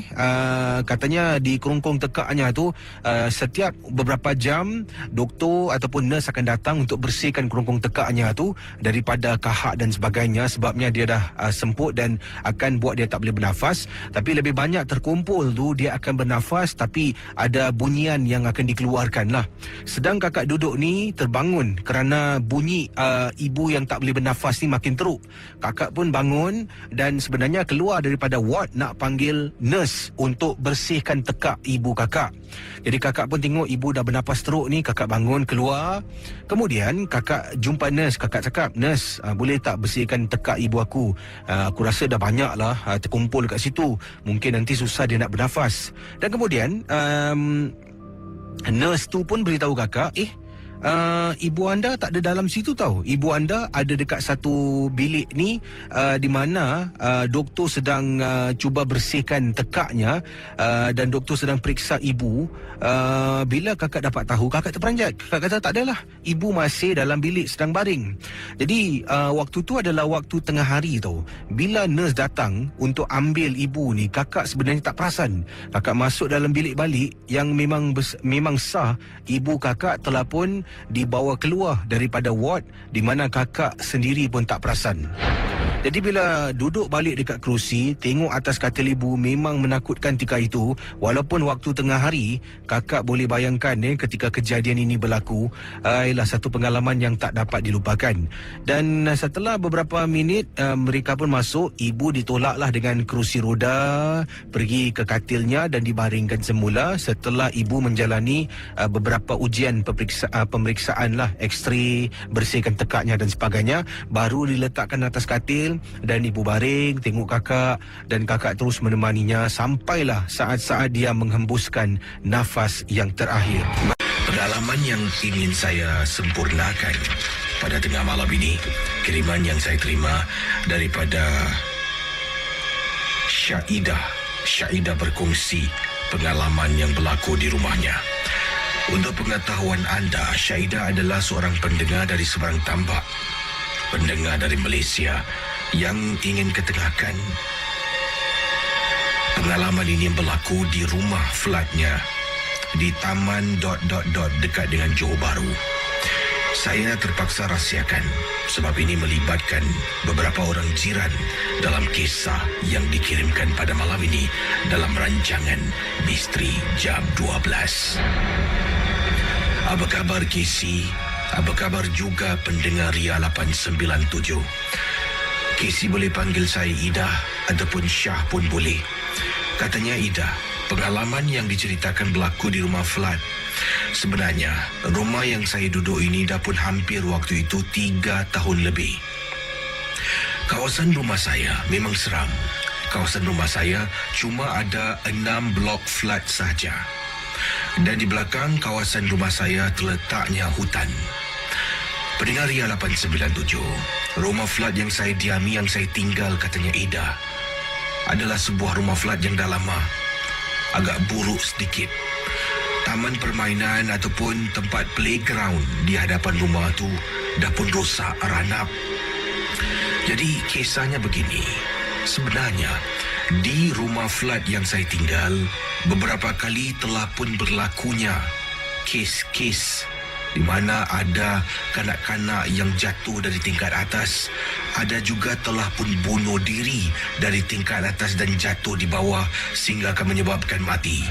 katanya di kerongkong tekaknya tu, setiap beberapa jam doktor ataupun nurse akan datang untuk bersihkan kerongkong tekaknya tu daripada kahak dan sebagainya, sebabnya dia dah semput dan akan buat dia tak boleh bernafas. Tapi lebih banyak terkumpul tu dia akan bernafas, tapi ada bunyian yang akan dikeluarkan lah. Sedang kakak duduk ni terbangun kerana bunyi ibu yang tak boleh bernafas ni makin teruk. Kakak pun bangun dan sebenarnya keluar daripada ward nak panggil nurse untuk bersihkan tekak ibu kakak. Jadi kakak pun tengok ibu dah bernafas teruk ni. Kakak bangun keluar. Kemudian kakak jumpa nurse. Kakak cakap, "Nurse, boleh tak bersihkan tekak ibu aku? Aku rasa dah banyak lah terkumpul kat situ. Mungkin nanti susah dia nak bernafas." Dan kemudian nurse tu pun beritahu kakak, ibu anda tak ada dalam situ tau. Ibu anda ada dekat satu bilik ni, di mana doktor sedang cuba bersihkan tekaknya, dan doktor sedang periksa ibu. Bila kakak dapat tahu, kakak terperanjat. Kakak kata tak adalah, ibu masih dalam bilik sedang baring. Jadi waktu tu adalah waktu tengah hari tau. Bila nurse datang untuk ambil ibu ni, kakak sebenarnya tak perasan. Kakak masuk dalam bilik balik yang memang sah ibu kakak telah pun dibawa keluar daripada ward, di mana kakak sendiri pun tak perasan. Jadi bila duduk balik dekat kerusi, tengok atas katil ibu, memang menakutkan ketika itu. Walaupun waktu tengah hari, kakak boleh bayangkan ketika kejadian ini berlaku, ialah satu pengalaman yang tak dapat dilupakan. Dan setelah beberapa minit, mereka pun masuk. Ibu ditolaklah dengan kerusi roda, pergi ke katilnya dan dibaringkan semula. Setelah ibu menjalani beberapa ujian pemeriksaan lah, X-ray, bersihkan tekaknya dan sebagainya, baru diletakkan atas katil. Dan ibu baring, tengok kakak, dan kakak terus menemaninya sampailah saat-saat dia menghembuskan nafas yang terakhir. Pengalaman yang ingin saya sempurnakan pada tengah malam ini, kiriman yang saya terima daripada Syaidah. Syaidah berkongsi pengalaman yang berlaku di rumahnya. Untuk pengetahuan anda, Syaidah adalah seorang pendengar dari seberang tambak, pendengar dari Malaysia yang ingin ketengahkan pengalaman ini yang berlaku di rumah flatnya di Taman ... dekat dengan Johor Bahru. Saya terpaksa rahsiakan sebab ini melibatkan beberapa orang jiran dalam kisah yang dikirimkan pada malam ini dalam rancangan Misteri Jam 12. Apa khabar Casey? Apa khabar juga pendengar Ria 897? Casey boleh panggil saya Ida ataupun Syah pun boleh. Katanya Ida, pengalaman yang diceritakan berlaku di rumah flat. Sebenarnya, rumah yang saya duduk ini dah pun hampir waktu itu 3 tahun lebih. Kawasan rumah saya memang seram. Kawasan rumah saya cuma ada 6 blok flat sahaja. Dan di belakang kawasan rumah saya terletaknya hutan. Pendengar Ria 897, rumah flat yang saya diami, yang saya tinggal, katanya Ida, adalah sebuah rumah flat yang dah lama, agak buruk sedikit. Taman permainan ataupun tempat playground di hadapan rumah tu dah pun rosak ranap. Jadi kisahnya begini, sebenarnya di rumah flat yang saya tinggal, beberapa kali telah pun berlakunya kes-kes di mana ada kanak-kanak yang jatuh dari tingkat atas. Ada juga telah pun bunuh diri dari tingkat atas dan jatuh di bawah sehingga akan menyebabkan mati.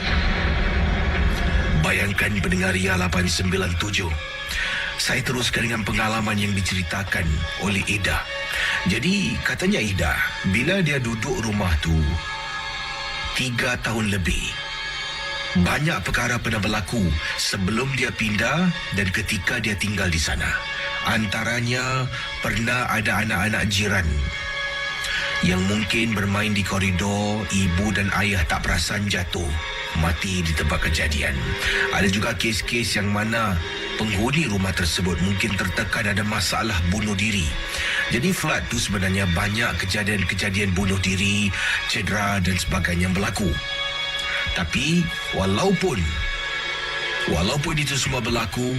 Bayangkan pendengar Ria 897. Saya teruskan dengan pengalaman yang diceritakan oleh Ida. Jadi katanya Ida, bila dia duduk rumah tu 3 tahun lebih, banyak perkara pernah berlaku sebelum dia pindah dan ketika dia tinggal di sana. Antaranya pernah ada anak-anak jiran yang mungkin bermain di koridor, ibu dan ayah tak perasan jatuh, mati di tempat kejadian. Ada juga kes-kes yang mana penghuni rumah tersebut mungkin tertekan ada masalah bunuh diri. Jadi flat tu sebenarnya banyak kejadian-kejadian bunuh diri, cedera dan sebagainya yang berlaku. Tapi walaupun itu semua berlaku,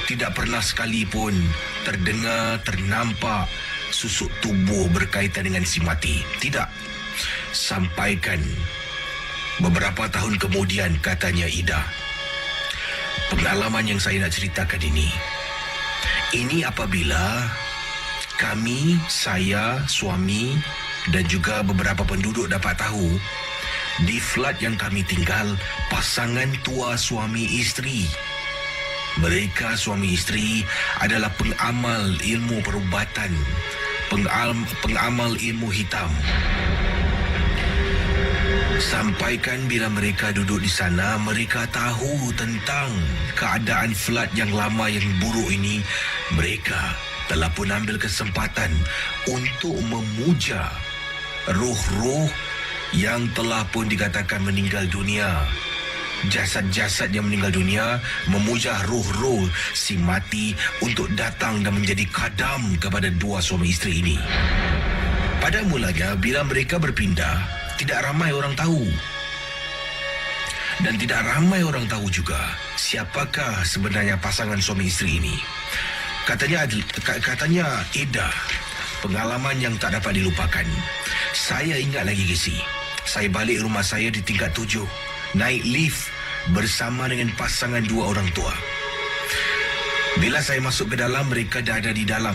tidak pernah sekalipun ternampak susuk tubuh berkaitan dengan si mati. Tidak. Sampaikan beberapa tahun kemudian, katanya Ida, pengalaman yang saya nak ceritakan ini apabila kami, saya, suami dan juga beberapa penduduk dapat tahu di flat yang kami tinggal, pasangan tua suami isteri. Mereka suami isteri adalah pengamal ilmu perubatan, pengamal ilmu hitam. Sampaikan bila mereka duduk di sana, mereka tahu tentang keadaan flat yang lama yang buruk ini. Mereka telah pun ambil kesempatan untuk memuja roh-roh yang telah pun dikatakan meninggal dunia. Jasad-jasad yang meninggal dunia, memuja roh-roh si mati untuk datang dan menjadi khadam kepada dua suami isteri ini. Pada mulanya, bila mereka berpindah, tidak ramai orang tahu. Dan tidak ramai orang tahu juga siapakah sebenarnya pasangan suami isteri ini. Katanya Ida, pengalaman yang tak dapat dilupakan. Saya ingat lagi, Gisi. Saya balik rumah saya di tingkat 7. Naik lift bersama dengan pasangan dua orang tua. Bila saya masuk ke dalam, mereka dah ada di dalam.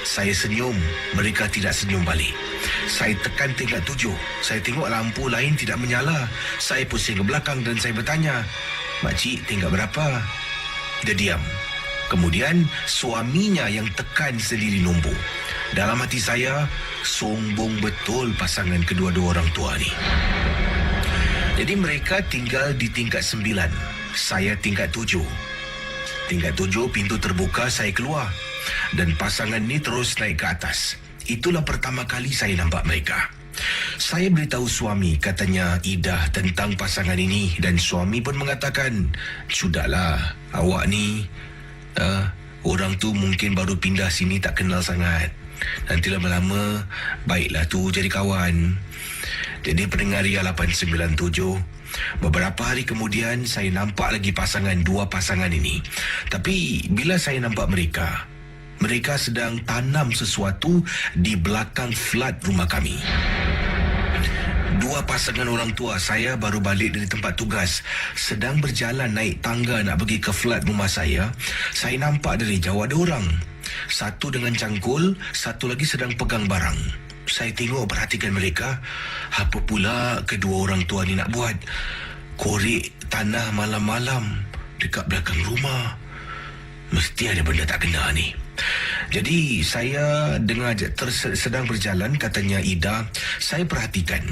Saya senyum, mereka tidak senyum balik. Saya tekan tingkat 7. Saya tengok lampu lain tidak menyala. Saya pusing ke belakang dan saya bertanya, "Makcik, tingkat berapa?" Dia diam. Kemudian suaminya yang tekan sendiri nombor. Dalam hati saya, sombong betul pasangan kedua-dua orang tua ni. Jadi mereka tinggal di tingkat 9. Saya tingkat 7. Tingkat 7, pintu terbuka, saya keluar. Dan pasangan ni terus naik ke atas. Itulah pertama kali saya nampak mereka. Saya beritahu suami, katanya Ida, tentang pasangan ini. Dan suami pun mengatakan, "Sudahlah, awak ni orang tu mungkin baru pindah sini, tak kenal sangat. Nanti lama-lama baiklah tu jadi kawan." Jadi pendengar Ria 897, beberapa hari kemudian saya nampak lagi dua pasangan ini. Tapi bila saya nampak mereka sedang tanam sesuatu di belakang flat rumah kami. Dua pasangan orang tua, saya baru balik dari tempat tugas, sedang berjalan naik tangga nak pergi ke flat rumah saya. Saya nampak dari jauh ada orang. Satu dengan cangkul, satu lagi sedang pegang barang. Saya tengok, perhatikan mereka. Apa pula kedua orang tua ni nak buat? Korek tanah malam-malam dekat belakang rumah. Mesti ada benda tak kena ni. Jadi saya dengar sedang berjalan, katanya Ida, saya perhatikan.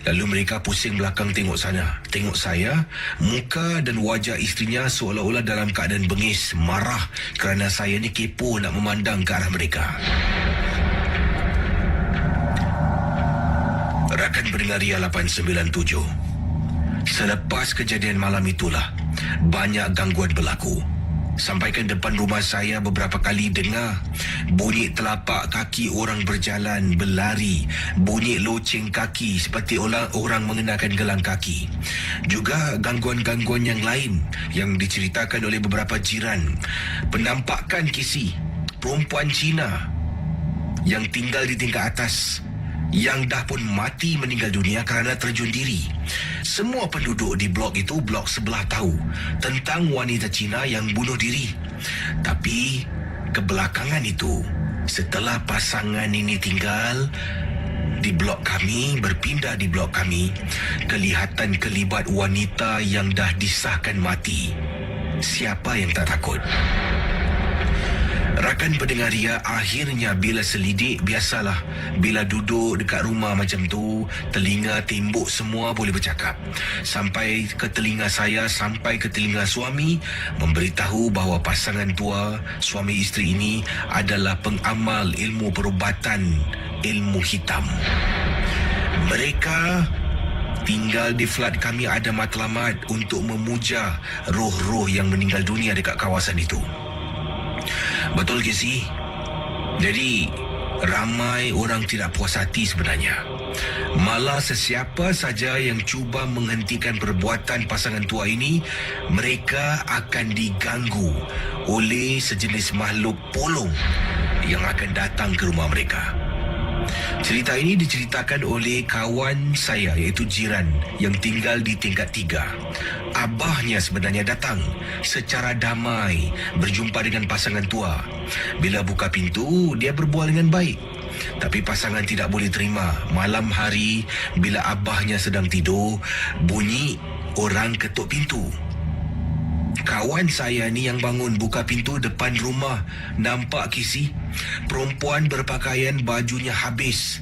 Lalu mereka pusing belakang tengok sana, tengok saya. Muka dan wajah isterinya seolah-olah dalam keadaan bengis, marah kerana saya ni kepo nak memandang ke arah mereka. Rakan pendengar Ria 897. Selepas kejadian malam itulah, banyak gangguan berlaku. Sampai ke depan rumah saya beberapa kali dengar bunyi telapak kaki orang berjalan, berlari, bunyi loceng kaki seperti orang mengenakan gelang kaki. Juga gangguan-gangguan yang lain yang diceritakan oleh beberapa jiran. Penampakan Kisi, perempuan Cina yang tinggal di tingkat atas, yang dah pun mati meninggal dunia kerana terjun diri. Semua penduduk di blok itu, blok sebelah, tahu tentang wanita Cina yang bunuh diri. Tapi kebelakangan itu, setelah pasangan ini tinggal di blok kami, berpindah di blok kami, kelihatan kelibat wanita yang dah disahkan mati. Siapa yang tak takut? Rakan pendengar Ria, akhirnya bila selidik, biasalah bila duduk dekat rumah macam tu, telinga tembok semua boleh bercakap. Sampai ke telinga saya, sampai ke telinga suami, memberitahu bahawa pasangan tua, suami isteri ini adalah pengamal ilmu perubatan, ilmu hitam. Mereka tinggal di flat kami ada matlamat untuk memuja roh-roh yang meninggal dunia dekat kawasan itu. Betul ke si? Jadi, ramai orang tidak puas hati sebenarnya. Malah sesiapa saja yang cuba menghentikan perbuatan pasangan tua ini, mereka akan diganggu oleh sejenis makhluk polong yang akan datang ke rumah mereka. Cerita ini diceritakan oleh kawan saya, iaitu jiran yang tinggal di tingkat 3. Abahnya sebenarnya datang secara damai berjumpa dengan pasangan tua. Bila buka pintu, dia berbual dengan baik. Tapi pasangan tidak boleh terima. Malam hari, bila abahnya sedang tidur, bunyi orang ketuk pintu. Kawan saya ni yang bangun buka pintu depan rumah. Nampak Kisi, perempuan berpakaian bajunya habis,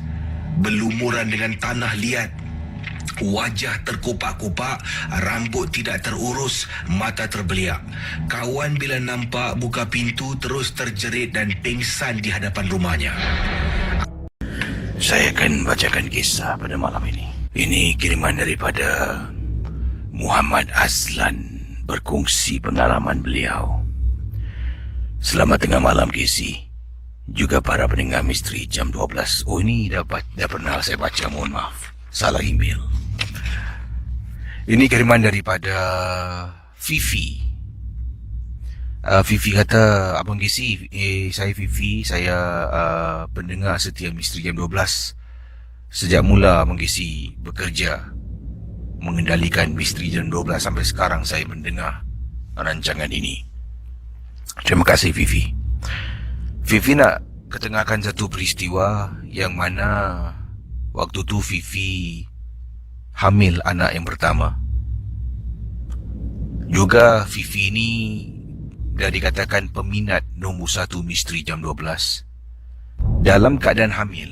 berlumuran dengan tanah liat. Wajah terkopak-kopak, rambut tidak terurus, mata terbeliak. Kawan bila nampak buka pintu terus terjerit dan pingsan di hadapan rumahnya. Saya akan bacakan kisah pada malam ini. Ini kiriman daripada Muhammad Azlan, berkongsi pengalaman beliau. Selamat tengah malam Casey, juga para pendengar misteri jam 12. Oh, ini dah pernah saya baca, mohon maaf, salah email. Ini kiriman daripada Fifi. Fifi kata, Abang Casey, saya Fifi, saya pendengar setia misteri jam 12. Sejak mula Abang Casey bekerja mengendalikan misteri jam 12 sampai sekarang saya mendengar rancangan ini. Terima kasih Fifi. Fifi nak ketengahkan satu peristiwa yang mana waktu tu Fifi hamil anak yang pertama. Juga Fifi ini dah dikatakan peminat nombor 1 misteri jam 12. Dalam keadaan hamil,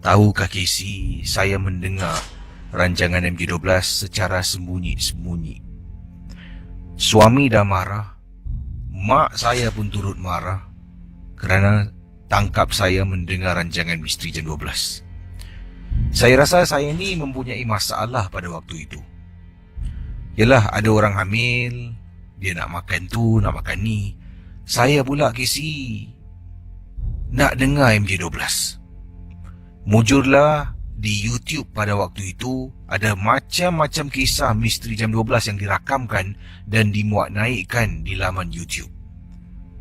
tahukah Casey, saya mendengar rancangan MJ12 secara sembunyi-sembunyi. Suami dah marah, mak saya pun turut marah kerana tangkap saya mendengar rancangan misteri jam 12. Saya rasa saya ni mempunyai masalah pada waktu itu. Yalah, ada orang hamil, dia nak makan tu, nak makan ni. Saya pula Casey nak dengar MJ12. Mujurlah, di YouTube pada waktu itu ada macam-macam kisah misteri jam 12 yang dirakamkan dan dimuat naikkan di laman YouTube.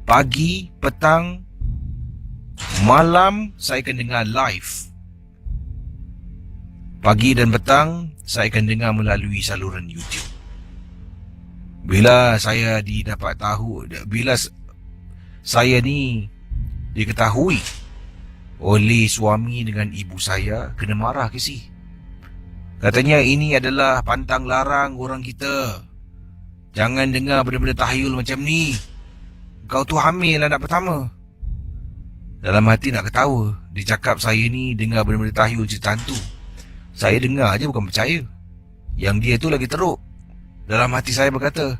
Pagi, petang, malam saya akan dengar live. Pagi dan petang saya akan dengar melalui saluran YouTube. Bila saya saya ni diketahui oleh suami dengan ibu saya, kena marah ke si? Katanya ini adalah pantang larang orang kita. Jangan dengar benda-benda tahyul macam ni. Kau tu hamil anak pertama. Dalam hati nak ketawa. Dia cakap saya ni dengar benda-benda tahyul cerita hantu. Saya dengar je, bukan percaya. Yang dia tu lagi teruk. Dalam hati saya berkata,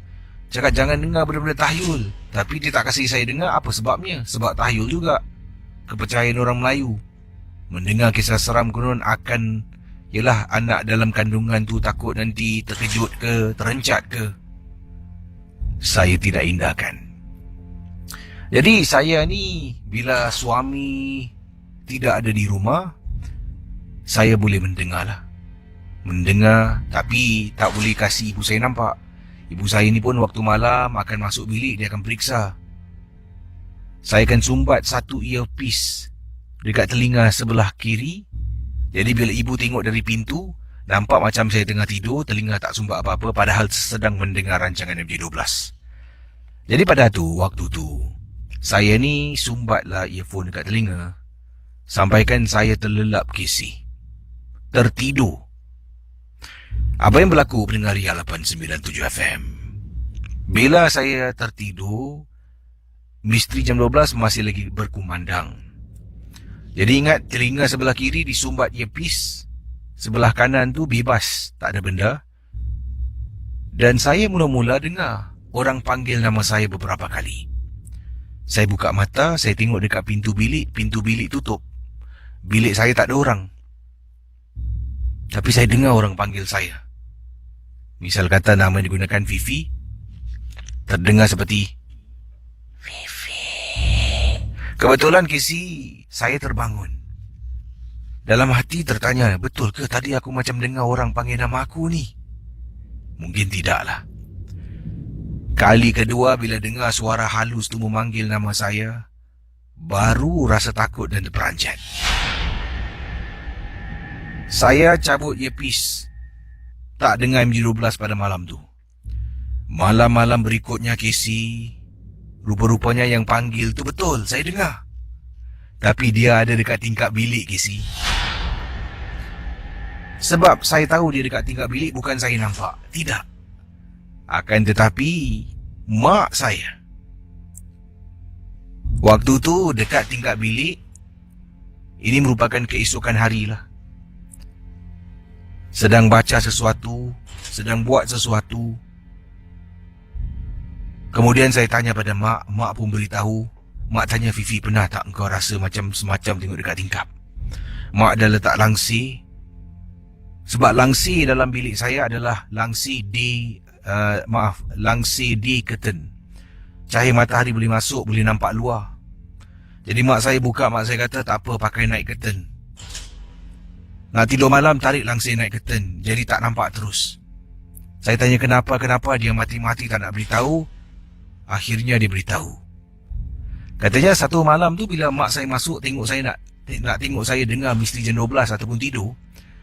cakap jangan dengar benda-benda tahyul. Tapi dia tak kasih saya dengar, apa sebabnya? Sebab tahyul juga. Kepercayaan orang Melayu, mendengar kisah seram konon akan Yelah, anak dalam kandungan tu takut nanti terkejut ke, terencat ke. Saya tidak indahkan. Jadi saya ni bila suami tidak ada di rumah, saya boleh mendengar lah. Mendengar, tapi tak boleh kasih ibu saya nampak. Ibu saya ni pun waktu malam akan masuk bilik, dia akan periksa. Saya akan sumbat satu earpiece dekat telinga sebelah kiri. Jadi bila ibu tengok dari pintu, nampak macam saya tengah tidur, telinga tak sumbat apa-apa, padahal sedang mendengar rancangan MJ12. Jadi pada waktu tu, saya ni sumbatlah earphone dekat telinga. Sampaikan saya terlelap Casey. Tertidur. Apa yang berlaku pendengar Ria 897 FM? Bila saya tertidur, misteri jam 12 masih lagi berkumandang. Jadi ingat, telinga sebelah kiri disumbat earpiece, sebelah kanan tu bebas, tak ada benda. Dan saya mula-mula dengar orang panggil nama saya beberapa kali. Saya buka mata, saya tengok dekat pintu bilik tutup. Bilik saya tak ada orang. Tapi saya dengar orang panggil saya. Misal kata nama yang digunakan Fifi, terdengar seperti Fifi. Kebetulan Casey, saya terbangun. Dalam hati tertanya, betul ke tadi aku macam dengar orang panggil nama aku ni? Mungkin tidaklah. Kali kedua bila dengar suara halus tu memanggil nama saya, baru rasa takut dan terperanjat. Saya cabut earpiece. Tak dengar MJ12 pada malam tu. Malam-malam berikutnya Casey, rupa-rupanya yang panggil tu betul, saya dengar. Tapi dia ada dekat tingkap bilik Casey. Sebab saya tahu dia dekat tingkap bilik, bukan saya nampak. Tidak. Akan tetapi, mak saya. Waktu tu dekat tingkap bilik, ini merupakan keesokan hari lah. Sedang baca sesuatu, sedang buat sesuatu. Kemudian saya tanya pada mak, mak pun beritahu. Mak tanya, Fifi, pernah tak engkau rasa macam semacam tengok dekat tingkap? Mak dah letak langsir. Sebab langsir dalam bilik saya adalah langsir D curtain. Cahaya matahari boleh masuk, boleh nampak luar. Jadi mak saya buka, mak saya kata tak apa, pakai night curtain. Nak tidur malam, tarik langsir night curtain, jadi tak nampak terus. Saya tanya kenapa, dia mati-mati tak nak beritahu. Akhirnya dia beritahu. Katanya satu malam tu bila mak saya masuk tengok saya nak tengok saya dengar misteri jam 12 ataupun tidur.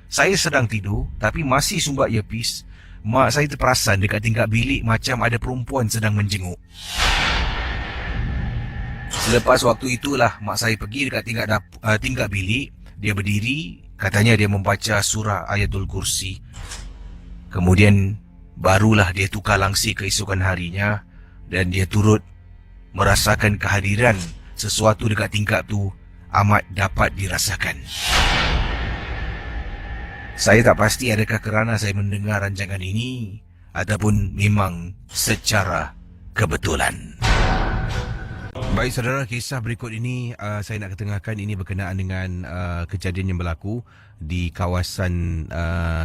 Saya sedang tidur tapi masih sumbat earpiece. Mak saya terperasan dekat tingkap bilik macam ada perempuan sedang menjenguk. Selepas waktu itulah mak saya pergi dekat tingkap bilik. Dia berdiri, katanya dia membaca surah Ayatul Kursi. Kemudian barulah dia tukar langsir keesokan harinya dan dia turut merasakan kehadiran sesuatu dekat tingkap tu amat dapat dirasakan. Saya tak pasti adakah kerana saya mendengar rancangan ini ataupun memang secara kebetulan. Baik saudara, kisah berikut ini saya nak ketengahkan. Ini berkenaan dengan kejadian yang berlaku di kawasan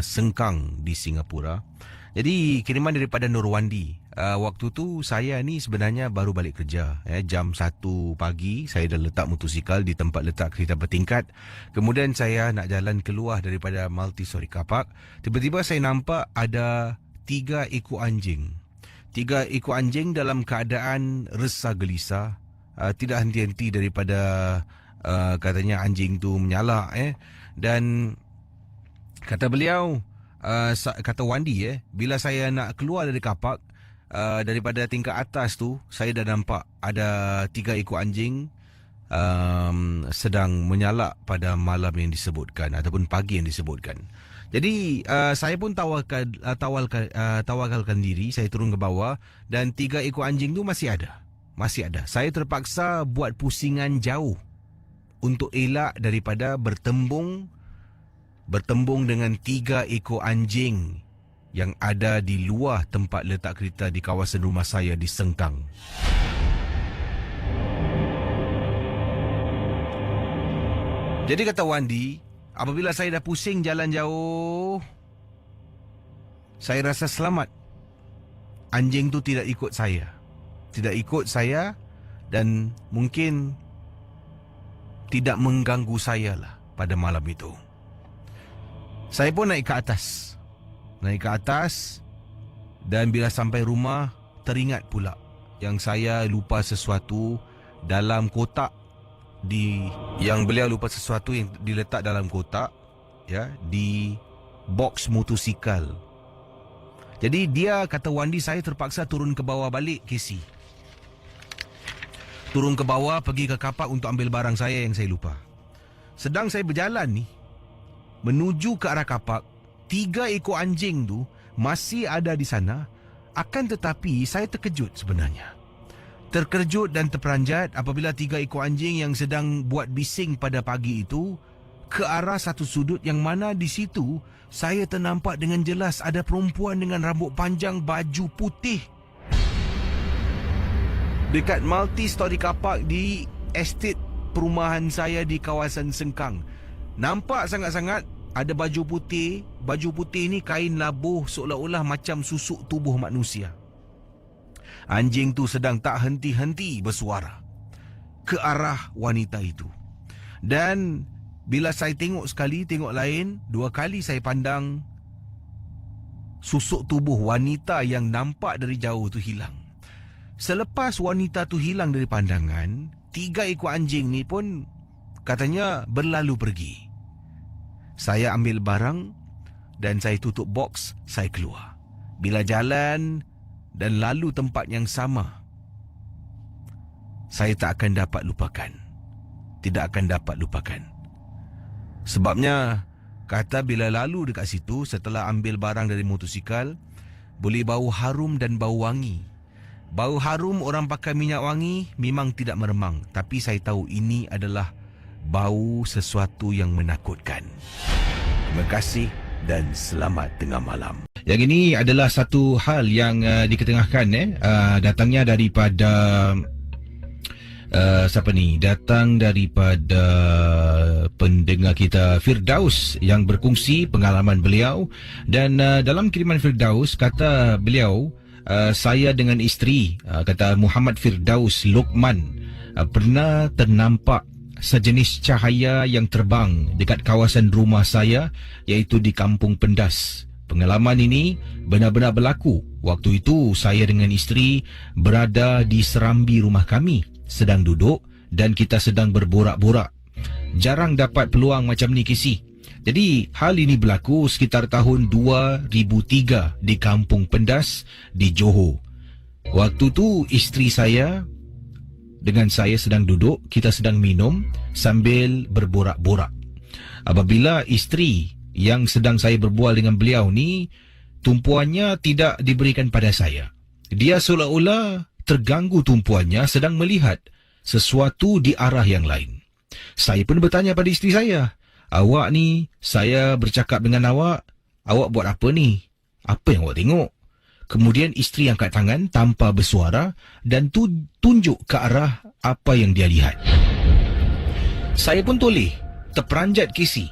Sengkang di Singapura. Jadi kiriman daripada Nurwandi. Waktu tu saya ni sebenarnya baru balik kerja. Jam 1 pagi saya dah letak motosikal di tempat letak kereta bertingkat. Kemudian saya nak jalan keluar daripada multi-story car park. Tiba-tiba saya nampak ada 3 ekor anjing. 3 ekor anjing dalam keadaan resah gelisah. Tidak henti-henti daripada katanya anjing tu menyalak. Dan kata beliau, kata Wandi, bila saya nak keluar dari car park, daripada tingkat atas tu saya dah nampak ada 3 ekor anjing sedang menyalak pada malam yang disebutkan ataupun pagi yang disebutkan. Jadi saya pun tawakalkan diri, saya turun ke bawah dan 3 ekor anjing tu masih ada. Saya terpaksa buat pusingan jauh untuk elak daripada bertembung dengan 3 ekor anjing yang ada di luar tempat letak kereta di kawasan rumah saya di Sengkang. Jadi kata Wandi, apabila saya dah pusing jalan jauh, saya rasa selamat. Anjing tu tidak ikut saya. Tidak ikut saya dan mungkin tidak mengganggu saya lah pada malam itu. Saya pun naik ke atas. Naik ke atas dan bila sampai rumah teringat pula yang saya lupa sesuatu dalam kotak yang beliau lupa sesuatu yang diletak dalam kotak ya di box motosikal. Jadi dia kata Wandi saya terpaksa turun ke bawah balik Casey. Turun ke bawah pergi ke kapak untuk ambil barang saya yang saya lupa. Sedang saya berjalan ni menuju ke arah kapak, 3 ekor anjing tu masih ada di sana. Akan tetapi saya terkejut sebenarnya. Terkejut dan terperanjat apabila 3 ekor anjing yang sedang buat bising pada pagi itu ke arah satu sudut yang mana di situ saya ternampak dengan jelas ada perempuan dengan rambut panjang baju putih dekat multi-story kapak di estate perumahan saya di kawasan Sengkang. Nampak sangat-sangat ada baju putih. Baju putih ni kain labuh seolah-olah macam susuk tubuh manusia. Anjing tu sedang tak henti-henti bersuara ke arah wanita itu. Dan bila saya tengok sekali, tengok lain, 2 kali saya pandang susuk tubuh wanita yang nampak dari jauh tu hilang. Selepas wanita tu hilang dari pandangan, 3 ekor anjing ni pun katanya berlalu pergi. Saya ambil barang dan saya tutup box, saya keluar. Bila jalan dan lalu tempat yang sama, saya tak akan dapat lupakan. Tidak akan dapat lupakan. Sebabnya, kata bila lalu dekat situ, setelah ambil barang dari motosikal, boleh bau harum dan bau wangi. Bau harum orang pakai minyak wangi memang tidak meremang. Tapi saya tahu ini adalah bau sesuatu yang menakutkan. Terima kasih dan selamat tengah malam. Yang ini adalah satu hal yang diketengahkan datangnya daripada siapa ni? Datang daripada pendengar kita Firdaus yang berkongsi pengalaman beliau. Dan dalam kiriman Firdaus kata beliau, saya dengan isteri, kata Muhammad Firdaus Luqman, pernah ternampak sejenis cahaya yang terbang dekat kawasan rumah saya, iaitu di Kampung Pendas. Pengalaman ini benar-benar berlaku. Waktu itu saya dengan isteri berada di serambi rumah kami, sedang duduk dan kita sedang berborak-borak. Jarang dapat peluang macam ni, Kisi. Jadi hal ini berlaku sekitar tahun 2003 di Kampung Pendas di Johor. Waktu tu isteri saya dengan saya sedang duduk, kita sedang minum sambil berborak-borak. Apabila isteri yang sedang saya berbual dengan beliau ni, tumpuannya tidak diberikan pada saya. Dia seolah-olah terganggu tumpuannya sedang melihat sesuatu di arah yang lain. Saya pun bertanya pada isteri saya, awak ni, saya bercakap dengan awak buat apa ni? Apa yang awak tengok? Kemudian isteri angkat tangan tanpa bersuara dan tunjuk ke arah apa yang dia lihat. Saya pun toleh, terperanjat, Kisi.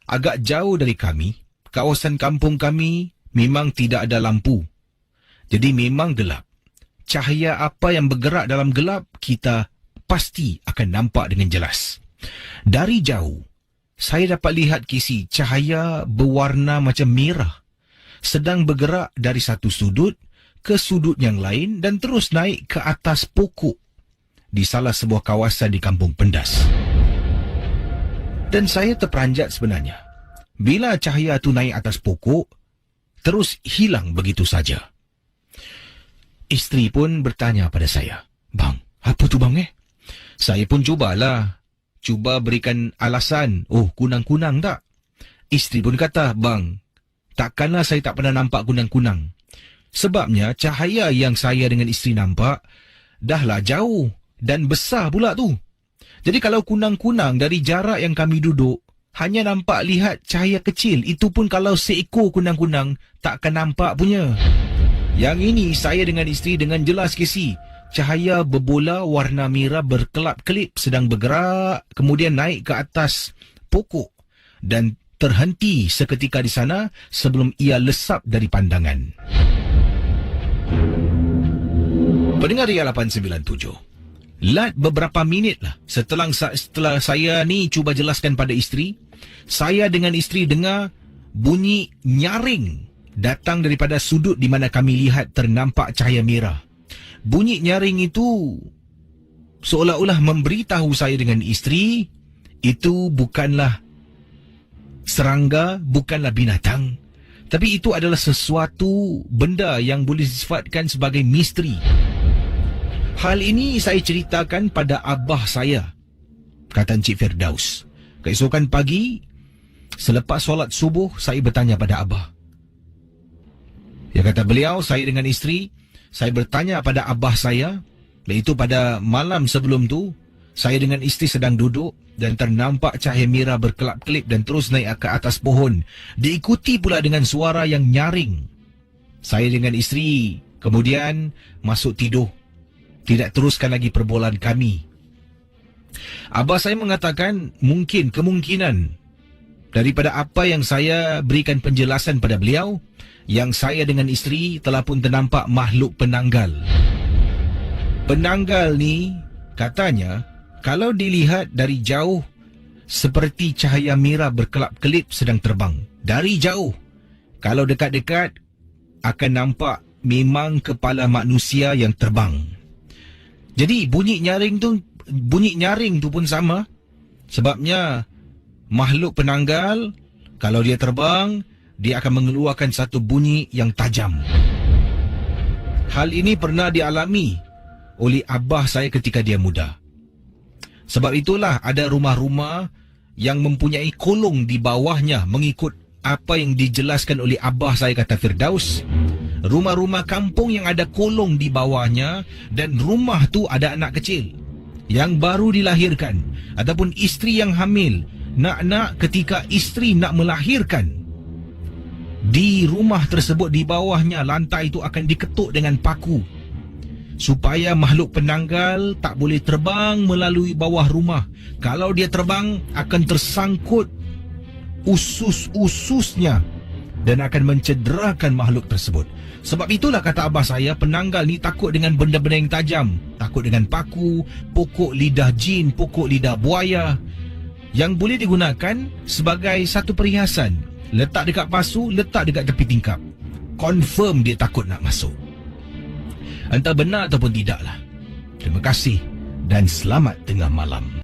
Agak jauh dari kami, kawasan kampung kami memang tidak ada lampu. Jadi memang gelap. Cahaya apa yang bergerak dalam gelap, kita pasti akan nampak dengan jelas. Dari jauh, saya dapat lihat, Kisi, cahaya berwarna macam merah sedang bergerak dari satu sudut ke sudut yang lain dan terus naik ke atas pokok di salah sebuah kawasan di Kampung Pendas. Dan saya terperanjat sebenarnya. Bila cahaya itu naik atas pokok, terus hilang begitu saja. Isteri pun bertanya pada saya, "Bang, apa tu bang Saya pun cuba berikan alasan, oh kunang-kunang tak? Isteri pun kata, "Bang, takkanlah saya tak pernah nampak kunang-kunang. Sebabnya cahaya yang saya dengan isteri nampak dahlah jauh dan besar pula tu. Jadi kalau kunang-kunang dari jarak yang kami duduk, hanya nampak lihat cahaya kecil. Itu pun kalau seekor kunang-kunang takkan nampak punya." Yang ini saya dengan isteri dengan jelas, Kisi. Cahaya berbola warna merah berkelap-kelip sedang bergerak, kemudian naik ke atas pokok dan terhenti seketika di sana sebelum ia lesap dari pandangan. Pendengar Ria 897, lat beberapa minit lah setelah saya ni cuba jelaskan pada isteri, saya dengan isteri dengar bunyi nyaring datang daripada sudut di mana kami lihat ternampak cahaya merah. Bunyi nyaring itu seolah-olah memberitahu saya dengan isteri, itu bukanlah serangga, bukanlah binatang, tapi itu adalah sesuatu benda yang boleh disifatkan sebagai misteri. Hal ini saya ceritakan pada abah saya, kata Encik Firdaus. Keesokan pagi, selepas solat subuh, saya bertanya pada abah. Ya, kata beliau, saya dengan isteri, saya bertanya pada abah saya, iaitu pada malam sebelum tu, saya dengan isteri sedang duduk dan ternampak cahaya merah berkelap-kelip dan terus naik ke atas pohon. Diikuti pula dengan suara yang nyaring. Saya dengan isteri kemudian masuk tidur. Tidak teruskan lagi perbualan kami. Abah saya mengatakan kemungkinan daripada apa yang saya berikan penjelasan pada beliau, yang saya dengan isteri telah pun ternampak makhluk penanggal. Penanggal ni katanya kalau dilihat dari jauh seperti cahaya merah berkelap-kelip sedang terbang. Dari jauh. Kalau dekat-dekat akan nampak memang kepala manusia yang terbang. Jadi bunyi nyaring tu pun sama. Sebabnya makhluk penanggal kalau dia terbang, dia akan mengeluarkan satu bunyi yang tajam. Hal ini pernah dialami oleh abah saya ketika dia muda. Sebab itulah ada rumah-rumah yang mempunyai kolong di bawahnya, mengikut apa yang dijelaskan oleh abah saya, kata Firdaus. Rumah-rumah kampung yang ada kolong di bawahnya dan rumah tu ada anak kecil yang baru dilahirkan ataupun isteri yang hamil. Nak ketika isteri nak melahirkan, di rumah tersebut di bawahnya lantai itu akan diketuk dengan paku supaya makhluk penanggal tak boleh terbang melalui bawah rumah. Kalau dia terbang akan tersangkut usus-ususnya dan akan mencederakan makhluk tersebut. Sebab itulah kata abah saya, penanggal ni takut dengan benda-benda yang tajam. Takut dengan paku, pokok lidah jin, pokok lidah buaya yang boleh digunakan sebagai satu perhiasan. Letak dekat pasu, letak dekat tepi tingkap. Confirm dia takut nak masuk. Entah benar ataupun tidaklah. Terima kasih dan selamat tengah malam.